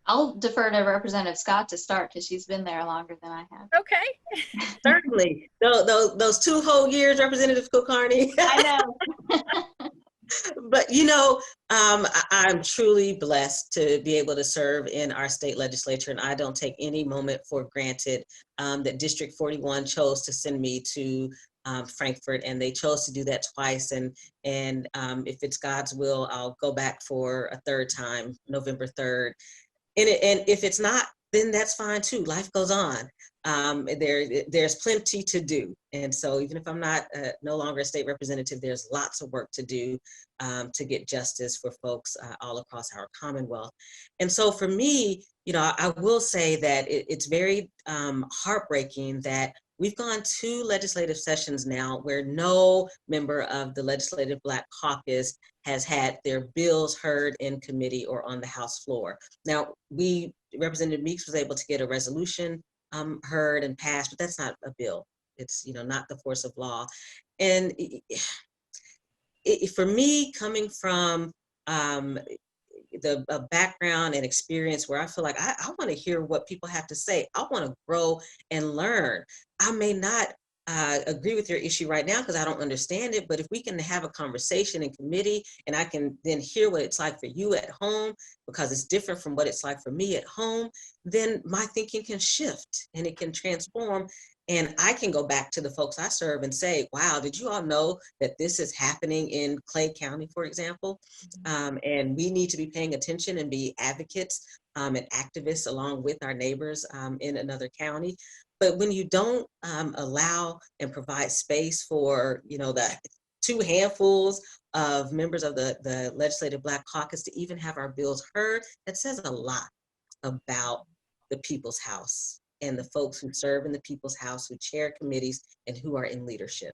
I'll defer to Representative Scott to start, because she's been there longer than I have. Okay. Certainly. Those 2 whole years, Representative Kulkarni. I know. But, you know, I'm truly blessed to be able to serve in our state legislature, and I don't take any moment for granted that District 41 chose to send me to Frankfort, and they chose to do that twice. And if it's God's will, I'll go back for a 3rd time, November 3rd. And if it's not, then that's fine too. Life goes on. There's plenty to do. And so even if I'm not no longer a state representative, there's lots of work to do to get justice for folks all across our Commonwealth. And so for me, you know, I will say that it's very heartbreaking that we've gone 2 legislative sessions now where no member of the Legislative Black Caucus has had their bills heard in committee or on the House floor. Now, Representative Meeks was able to get a resolution heard and passed, but that's not a bill. It's, you know, not the force of law. And for me, coming from the background and experience where I feel like I want to hear what people have to say. I want to grow and learn. I may not agree with your issue right now because I don't understand it, but if we can have a conversation in committee and I can then hear what it's like for you at home, because it's different from what it's like for me at home, then my thinking can shift and it can transform. And I can go back to the folks I serve and say, wow, did you all know that this is happening in Clay County, for example? And we need to be paying attention and be advocates and activists along with our neighbors in another county. But when you don't allow and provide space for, you know, the 2 handfuls of members of the Legislative Black Caucus to even have our bills heard, that says a lot about the People's House and the folks who serve in the People's House, who chair committees, and who are in leadership.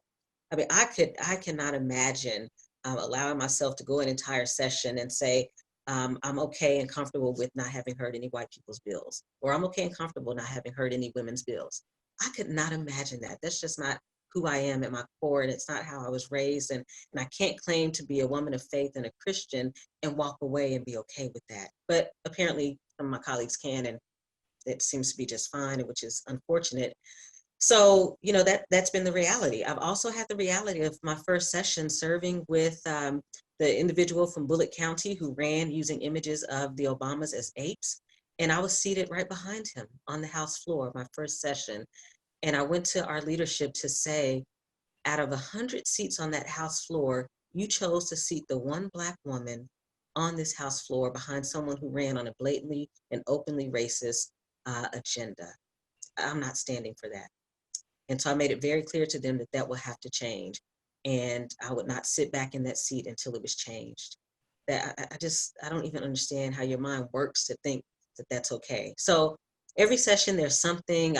I mean, I cannot imagine allowing myself to go an entire session and say, I'm okay and comfortable with not having heard any white people's bills, or I'm okay and comfortable not having heard any women's bills. I could not imagine that. That's just not who I am at my core, and it's not how I was raised. And I can't claim to be a woman of faith and a Christian and walk away and be okay with that. But apparently some of my colleagues can, and it seems to be just fine, which is unfortunate. So, you know, that's been the reality. I've also had the reality of my first session serving with the individual from Bullitt County who ran using images of the Obamas as apes. And I was seated right behind him on the House floor, my first session. And I went to our leadership to say, out of 100 seats on that House floor, you chose to seat the one Black woman on this House floor behind someone who ran on a blatantly and openly racist agenda. I'm not standing for that. And so I made it very clear to them that that will have to change. And I would not sit back in that seat until it was changed. That I don't even understand how your mind works to think that that's okay. So every session there's something.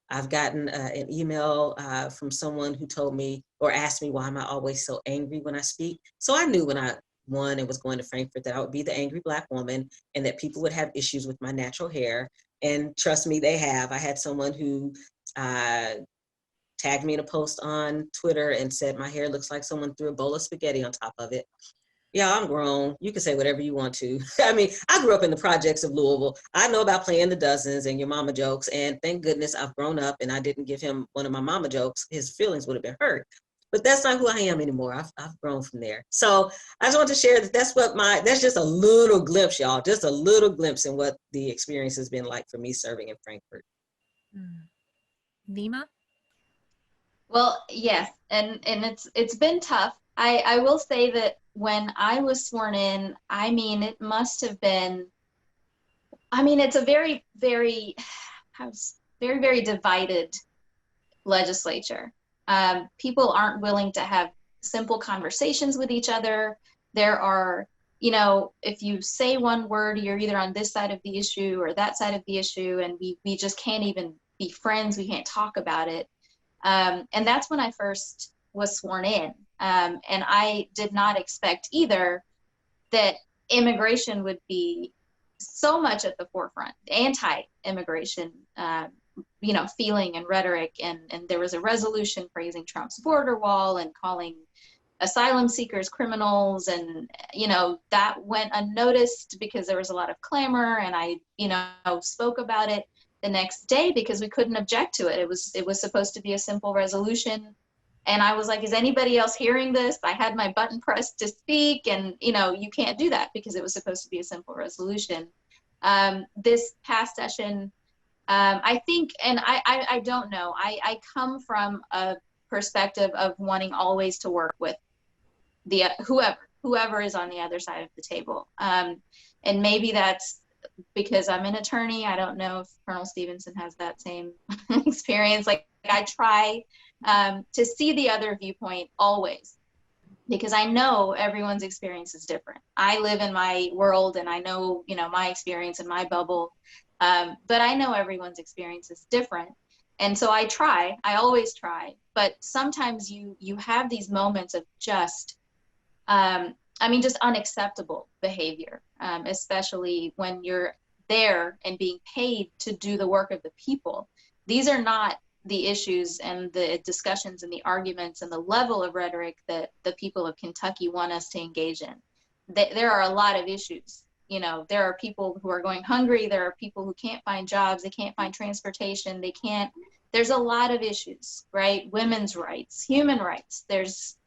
I've gotten an email from someone who told me or asked me why am I always so angry when I speak. So I knew when I won and was going to Frankfurt that I would be the angry Black woman and that people would have issues with my natural hair. And trust me, they have. I had someone who tagged me in a post on Twitter and said my hair looks like someone threw a bowl of spaghetti on top of it. Yeah, I'm grown. You can say whatever you want to. I mean, I grew up in the projects of Louisville. I know about playing the dozens and your mama jokes, and thank goodness I've grown up and I didn't give him one of my mama jokes. His feelings would have been hurt. But that's not who I am anymore. I've grown from there. So I just want to share that that's just a little glimpse, y'all, just a little glimpse in what the experience has been like for me serving in Frankfurt. Nima? Well, yes, and it's been tough. I will say that when I was sworn in, I mean, it must have been, I mean, it's a very, very, very, very divided legislature. People aren't willing to have simple conversations with each other. There are, you know, if you say one word, you're either on this side of the issue or that side of the issue, and we just can't even be friends. We can't talk about it. And that's when I first was sworn in. And I did not expect either that immigration would be so much at the forefront, anti-immigration, you know, feeling and rhetoric. And there was a resolution praising Trump's border wall and calling asylum seekers criminals. And, you know, that went unnoticed because there was a lot of clamor, and I, you know, spoke about it the next day because we couldn't object to it. It was supposed to be a simple resolution. And I was like, is anybody else hearing this? I had my button pressed to speak, and, you know, you can't do that because it was supposed to be a simple resolution. This past session, I think, and I don't know, I come from a perspective of wanting always to work with the whoever is on the other side of the table. And maybe that's because I'm an attorney. I don't know if Colonel Stevenson has that same experience. Like, I try to see the other viewpoint always, because I know everyone's experience is different. I live in my world and I know, you know, my experience in my bubble, but I know everyone's experience is different. And so I always try, but sometimes you have these moments of just, just unacceptable behavior, especially when you're there and being paid to do the work of the people. These are not the issues and the discussions and the arguments and the level of rhetoric that the people of Kentucky want us to engage in. There are a lot of issues. You know, there are people who are going hungry. There are people who can't find jobs. They can't find transportation. There's a lot of issues, right? Women's rights, human rights. There's,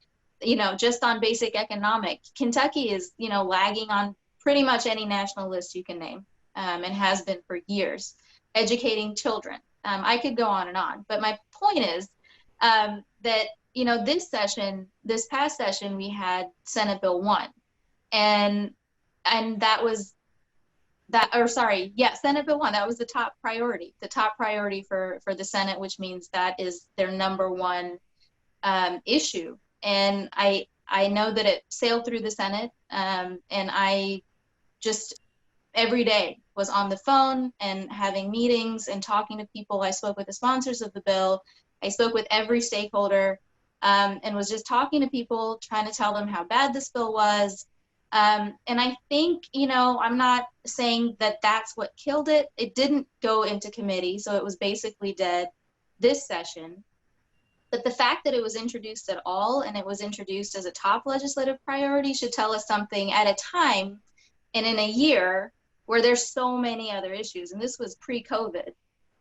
you know, just on basic economic, Kentucky is, you know, lagging on pretty much any national list you can name, and has been for years. Educating children. I could go on and on, but my point is that, you know, this past session, we had Senate Bill 1, and that was Senate Bill 1, that was the top priority for the Senate, which means that is their number one issue. And I know that it sailed through the Senate, and I just every day was on the phone and having meetings and talking to people. I spoke with the sponsors of the bill. I spoke with every stakeholder, and was just talking to people, trying to tell them how bad this bill was. And I think, you know, I'm not saying that that's what killed it. It didn't go into committee, so it was basically dead this session. But the fact that it was introduced at all, and it was introduced as a top legislative priority, should tell us something at a time and in a year where there's so many other issues. And this was pre-COVID,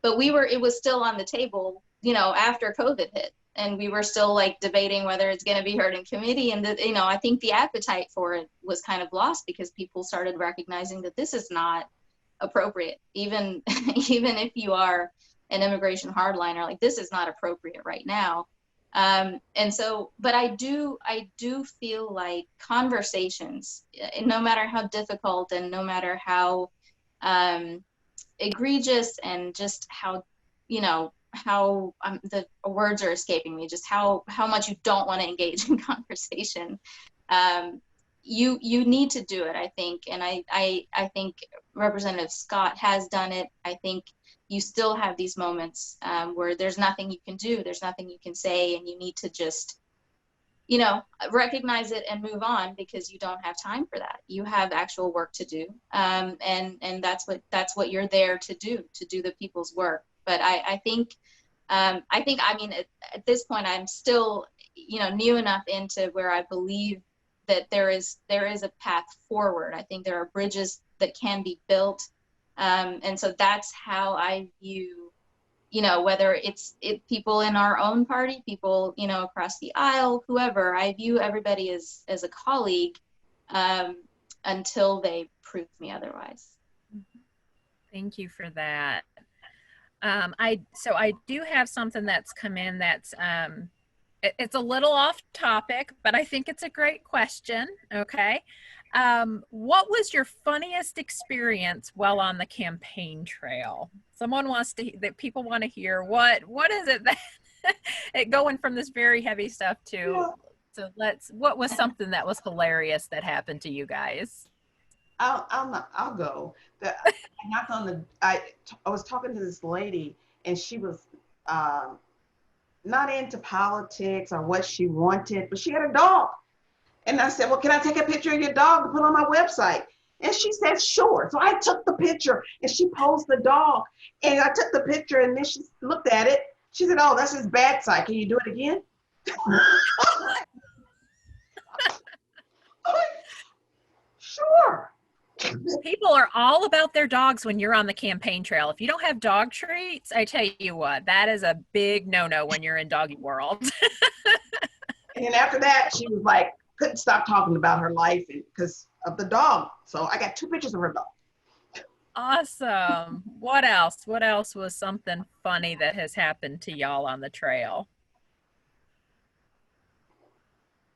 but it was still on the table, you know, after COVID hit, and we were still like debating whether it's going to be heard in committee. And you know, I think the appetite for it was kind of lost because people started recognizing that this is not appropriate. Even if you are an immigration hardliner, like, this is not appropriate right now. And so, but I do feel like conversations, no matter how difficult and no matter how egregious and just how, you know, how the words are escaping me, just how much you don't want to engage in conversation. you need to do it, I think. And I think Representative Scott has done it. I think you still have these moments where there's nothing you can do, there's nothing you can say, and you need to just, you know, recognize it and move on, because you don't have time for that. You have actual work to do, and that's what you're there to do the people's work. But I think I mean, at this point, I'm still, you know, new enough into where I believe that there is a path forward. I think there are bridges that can be built, and so that's how I view, you know, whether it's people in our own party, people, you know, across the aisle, whoever. I view everybody as a colleague, until they prove me otherwise. Thank you for that. So I do have something that's come in that's it's a little off topic, but I think it's a great question. Okay. What was your funniest experience while on the campaign trail? Someone wants to, that people want to hear, what is it that going from this very heavy stuff to, so what was something that was hilarious that happened to you guys? I'll go. I was talking to this lady, and she was not into politics or what she wanted, but she had a dog. And I said, well, can I take a picture of your dog to put on my website? And she said, sure. So I took the picture, and she posed the dog. And I took the picture, and then she looked at it. She said, oh, that's his bad side. Can you do it again? Sure. People are all about their dogs when you're on the campaign trail. If you don't have dog treats, I tell you what, that is a big no-no when you're in doggy world. And then after that, she was like, couldn't stop talking about her life because of the dog. So I got 2 pictures of her dog. Awesome. What else? What else was something funny that has happened to y'all on the trail?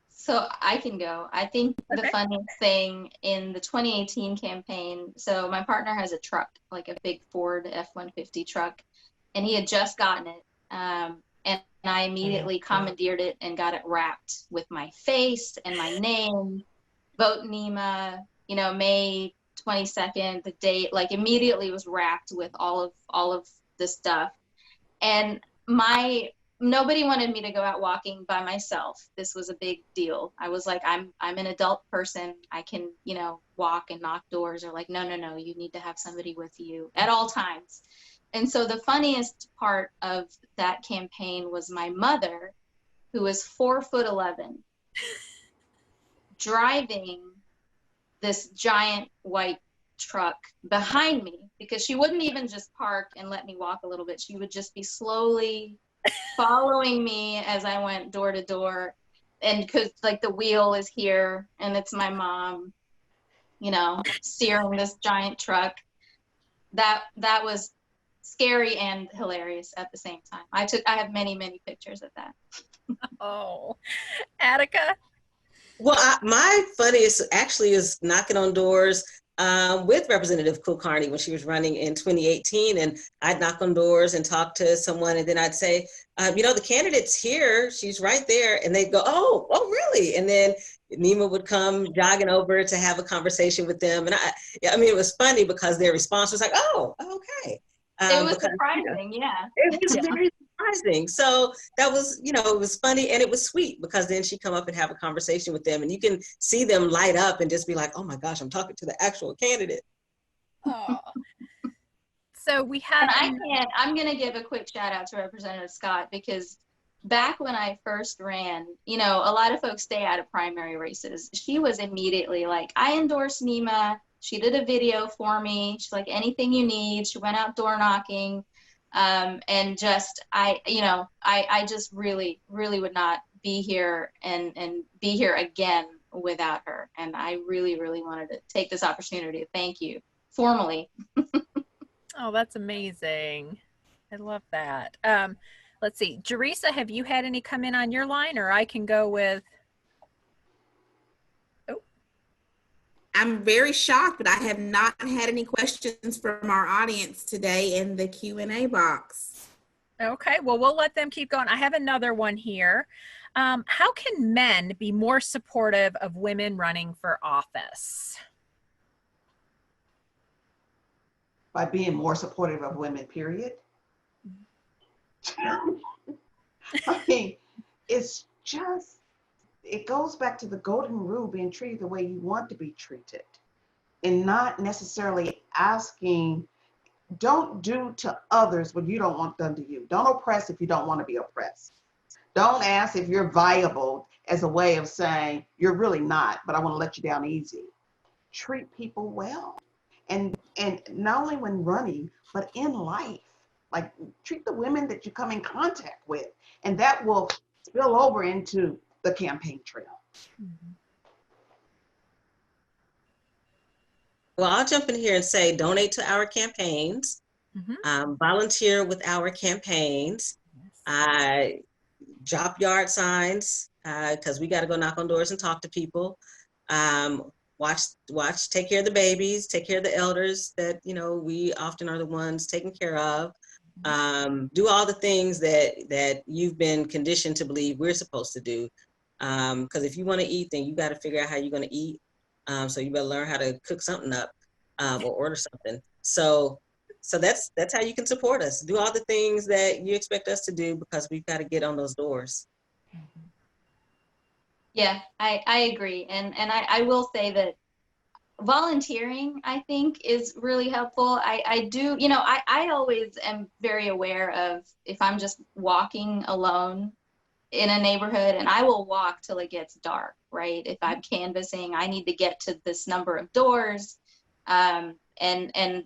So I can go. I think the Okay. funniest thing in the 2018 campaign, so my partner has a truck, like a big Ford F-150 truck, and he had just gotten it. And I immediately commandeered it and got it wrapped with my face and my name, vote NEMA, you know, May 22nd, the date, like immediately was wrapped with all of the stuff. And nobody wanted me to go out walking by myself. This was a big deal. I was like, I'm an adult person. I can, you know, walk and knock doors. Or like, no, you need to have somebody with you at all times. And so the funniest part of that campaign was my mother, who is 4'11", driving this giant white truck behind me, because she wouldn't even just park and let me walk a little bit. She would just be slowly following me as I went door to door. And because like the wheel is here and it's my mom, you know, steering this giant truck. That was scary and hilarious at the same time. I have many pictures of that. Oh, Attica? Well, my funniest actually is knocking on doors with Representative Kulkarni when she was running in 2018. And I'd knock on doors and talk to someone, and then I'd say, you know, the candidate's here, she's right there. And they'd go, oh, really? And then Nima would come jogging over to have a conversation with them. And I mean, it was funny because their response was like, oh, okay. It was surprising, yeah. It was very surprising. So that was, you know, it was funny and it was sweet, because then she'd come up and have a conversation with them, and you can see them light up and just be like, oh my gosh, I'm talking to the actual candidate. Oh. So we have. And I'm going to give a quick shout out to Representative Scott, because back when I first ran, you know, a lot of folks stay out of primary races. She was immediately like, I endorse NEMA. She did a video for me. She's like, anything you need. She went out door knocking. And just, I just really would not be here and be here again without her. And I really wanted to take this opportunity to thank you formally. Oh, that's amazing. I love that. Let's see. Jerisa, have you had any come in on your line, or I can go with? I'm very shocked, but I have not had any questions from our audience today in the Q&A box. Okay, well, we'll let them keep going. I have another one here. How can men be more supportive of women running for office? By being more supportive of women, period. I mean, it's just, it goes back to the golden rule, being treated the way you want to be treated and not necessarily asking, don't do to others what you don't want done to you. Don't oppress if you don't want to be oppressed. Don't ask if you're viable as a way of saying you're really not, but I want to let you down easy. Treat people well. And not only when running, but in life. Like, treat the women that you come in contact with, and that will spill over into the campaign trail. Mm-hmm. Well, I'll jump in here and say donate to our campaigns, volunteer with our campaigns, drop yard signs, because we got to go knock on doors and talk to people. Watch, take care of the babies, take care of the elders that, you know, we often are the ones taken care of. Do all the things that you've been conditioned to believe we're supposed to do. Because if you want to eat, then you got to figure out how you're going to eat. So you better learn how to cook something up or order something. So that's how you can support us. Do all the things that you expect us to do, because we've got to get on those doors. Yeah, I agree. And I will say that volunteering, I think, is really helpful. I do, you know, I always am very aware of if I'm just walking alone in a neighborhood, and I will walk till it gets dark, right? If I'm canvassing, I need to get to this number of doors. And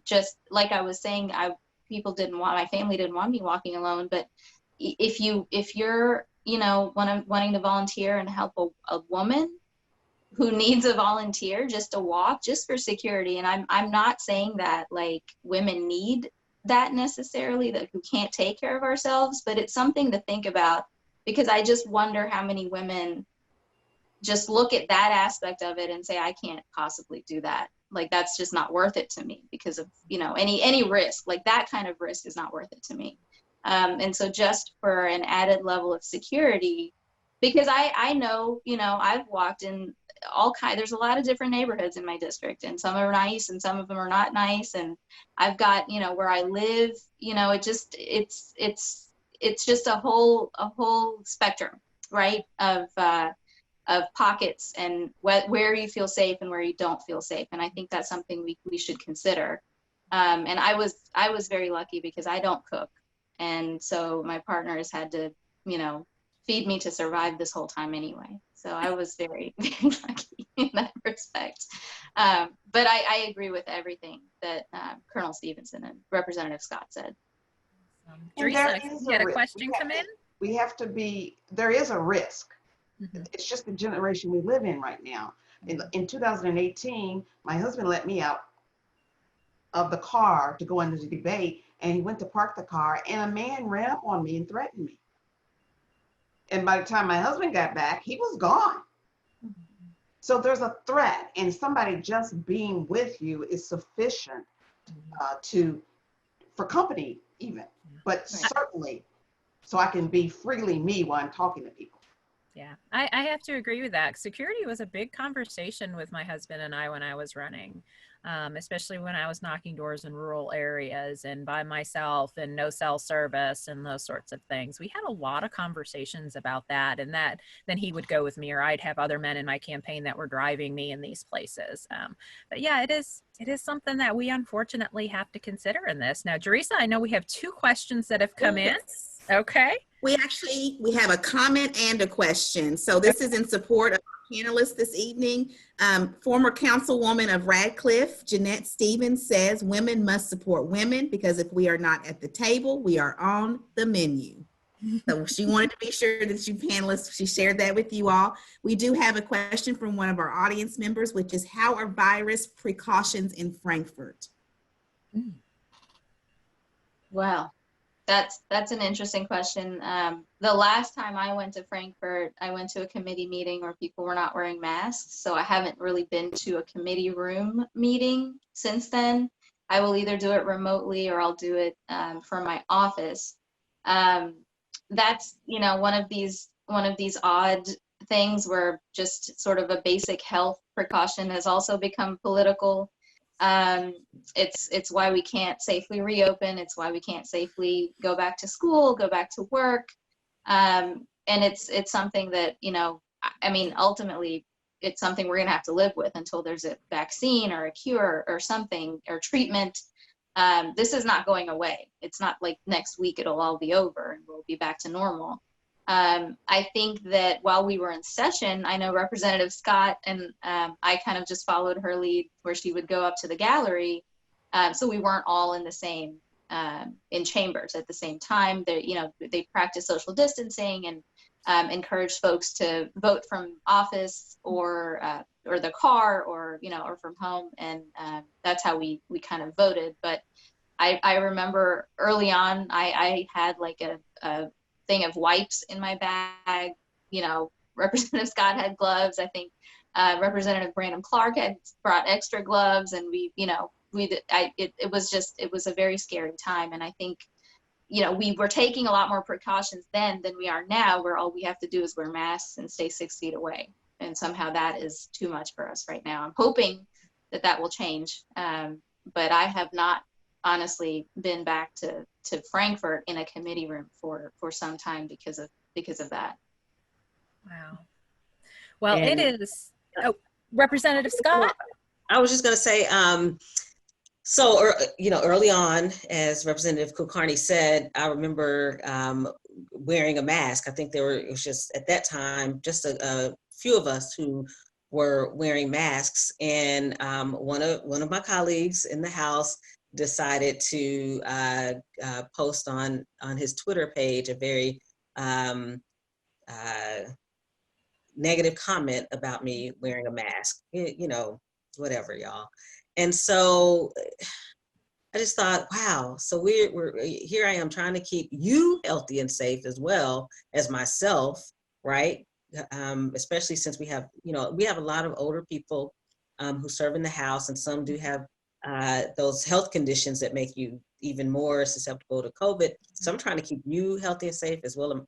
just like I was saying, my family didn't want me walking alone, but if you're, you know, wanting to volunteer and help a woman who needs a volunteer just to walk, just for security. And I'm not saying that like women need that necessarily, that who can't take care of ourselves, but it's something to think about, because I just wonder how many women just look at that aspect of it and say, I can't possibly do that. Like, that's just not worth it to me because of, you know, any risk, like that kind of risk is not worth it to me. And so just for an added level of security, because I know, you know, I've walked in there's a lot of different neighborhoods in my district, and some are nice and some of them are not nice. And I've got, you know, where I live, you know, it's just a whole spectrum, right, of pockets and where you feel safe and where you don't feel safe. And I think that's something we should consider. And I was very lucky because I don't cook. And so my partner has had to, you know, feed me to survive this whole time anyway. So I was very, very lucky in that respect. But I agree with everything that Colonel Stevenson and Representative Scott said. Teresa, you had a question come in? We have to be, there is a risk. Mm-hmm. It's just the generation we live in right now. In 2018, my husband let me out of the car to go into the debate, and he went to park the car, and a man ran up on me and threatened me. And by the time my husband got back, he was gone. So there's a threat, and somebody just being with you is sufficient for company even, but certainly so I can be freely me while I'm talking to people. Yeah, I have to agree with that. Security was a big conversation with my husband and I when I was running, especially when I was knocking doors in rural areas and by myself and no cell service and those sorts of things. We had a lot of conversations about that, and that then he would go with me, or I'd have other men in my campaign that were driving me in these places. But yeah, it is something that we unfortunately have to consider in this. Now, Teresa, I know we have 2 questions that have come in. Okay. We have a comment and a question. So this is in support of our panelists this evening. Former Councilwoman of Radcliffe, Jeanette Stevens, says women must support women because if we are not at the table, we are on the menu. So she wanted to be sure that you panelists, she shared that with you all. We do have a question from one of our audience members, which is, how are virus precautions in Frankfort? Wow. That's an interesting question. The last time I went to Frankfurt, I went to a committee meeting where people were not wearing masks. So I haven't really been to a committee room meeting since then. I will either do it remotely or I'll do it from my office. That's, one of these odd things where just sort of a basic health precaution has also become political. It's why we can't safely reopen. It's why we can't safely go back to school, go back to work. And it's something that, ultimately it's something we're gonna have to live with until there's a vaccine or a cure or something or treatment. This is not going away. It's not like next week it'll all be over and we'll be back to normal. I think that while we were in session, I know Representative Scott and I kind of just followed her lead where she would go up to the gallery. So we weren't all in the same, in chambers at the same time. They practice social distancing and encourage folks to vote from office or the car or from home. And that's how we kind of voted. But I remember early on, I had like a thing of wipes in my bag. Representative Scott had gloves. I think Representative Brandon Clark had brought extra gloves, and it was a very scary time. And I think, we were taking a lot more precautions then than we are now, where all we have to do is wear masks and stay 6 feet away. And somehow that is too much for us right now. I'm hoping that will change. But I have not honestly been back to Frankfurt in a committee room for some time because of that. Wow. Well, And- it is. Oh, Representative Scott. I was just going to say, so, early on, as Representative Kulkarni said, I remember wearing a mask. I think it was just at that time, just a few of us who were wearing masks. And one of my colleagues in the House decided to post on his Twitter page a very negative comment about me wearing a mask, whatever, y'all. And so I just thought, wow, so we're here I am trying to keep you healthy and safe as well as myself, right? Especially since we have a lot of older people who serve in the House, and some do have those health conditions that make you even more susceptible to COVID. So I'm trying to keep you healthy and safe as well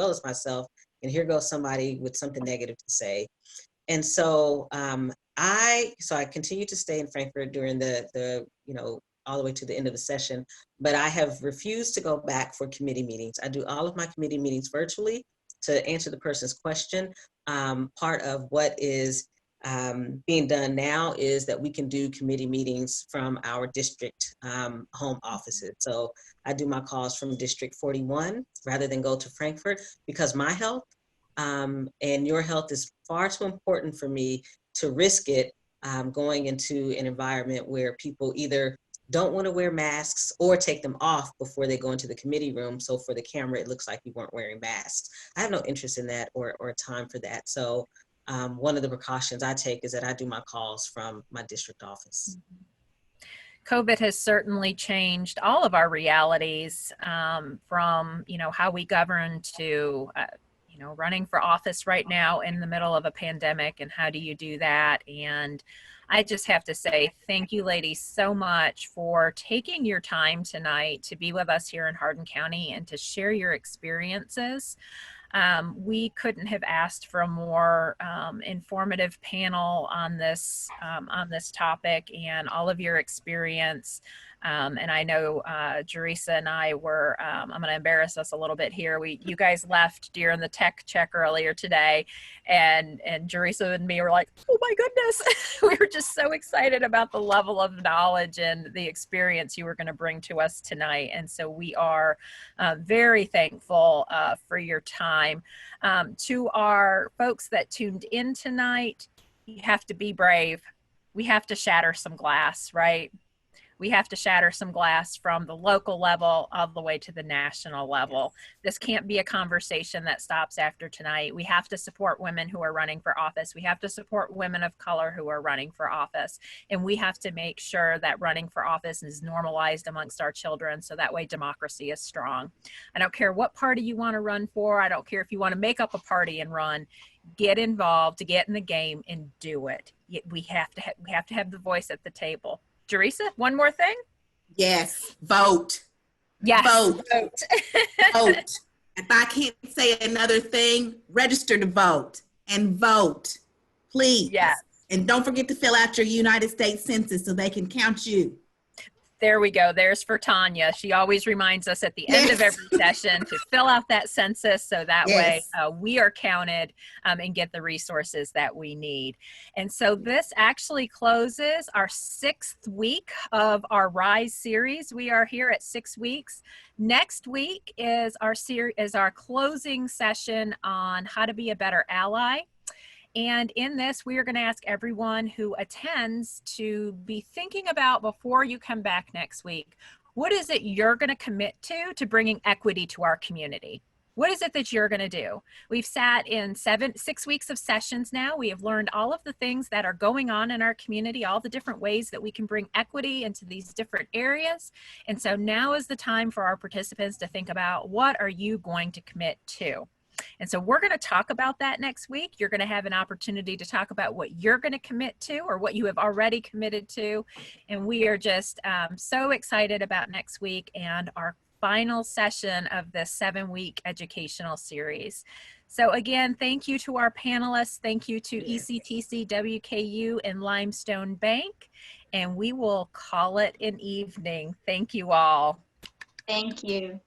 as myself. And here goes somebody with something negative to say. And so I continued to stay in Frankfurt during the all the way to the end of the session, but I have refused to go back for committee meetings. I do all of my committee meetings virtually to answer the person's question. Part of what is being done now is that we can do committee meetings from our district home offices. So I do my calls from District 41 rather than go to Frankfurt, because my health and your health is far too important for me to risk it going into an environment where people either don't want to wear masks or take them off before they go into the committee room. So for the camera, it looks like you weren't wearing masks. I have no interest in that or time for that. So one of the precautions I take is that I do my calls from my district office. COVID has certainly changed all of our realities, from, how we govern to, running for office right now in the middle of a pandemic, and how do you do that? And I just have to say thank you, ladies, so much for taking your time tonight to be with us here in Hardin County and to share your experiences. We couldn't have asked for a more informative panel on this topic and all of your experience. And I know Jerisa and I were, I'm going to embarrass us a little bit here. You guys left during the tech check earlier today, and Jerisa and me were like, oh my goodness. We were just so excited about the level of knowledge and the experience you were going to bring to us tonight. And so we are very thankful for your time. To our folks that tuned in tonight, you have to be brave. We have to shatter some glass, right? We have to shatter some glass from the local level all the way to the national level. This can't be a conversation that stops after tonight. We have to support women who are running for office. We have to support women of color who are running for office. And we have to make sure that running for office is normalized amongst our children, so that way democracy is strong. I don't care what party you want to run for. I don't care if you want to make up a party and run. Get involved, to get in the game and do it. We have to have the voice at the table. Jerisa, one more thing? Yes, vote. Yes. Vote. Vote. Vote. If I can't say another thing, register to vote and vote, please. Yes. And don't forget to fill out your United States Census so they can count you. There we go. There's for Tanya. She always reminds us at the end of every session to fill out that census so that way we are counted and get the resources that we need. And so this actually closes our 6th week of our RISE series. We are here at 6 weeks. Next week is our closing session on how to be a better ally. And in this, we are going to ask everyone who attends to be thinking about, before you come back next week, what is it you're going to commit to bringing equity to our community? What is it that you're going to do? We've sat in 6 weeks of sessions now. We have learned all of the things that are going on in our community, all the different ways that we can bring equity into these different areas. And so now is the time for our participants to think about, what are you going to commit to? And so we're going to talk about that next week. You're going to have an opportunity to talk about what you're going to commit to or what you have already committed to. And we are just so excited about next week and our final session of this 7-week educational series. So again, thank you to our panelists. Thank you to ECTC, WKU, and Limestone Bank. And we will call it an evening. Thank you all. Thank you.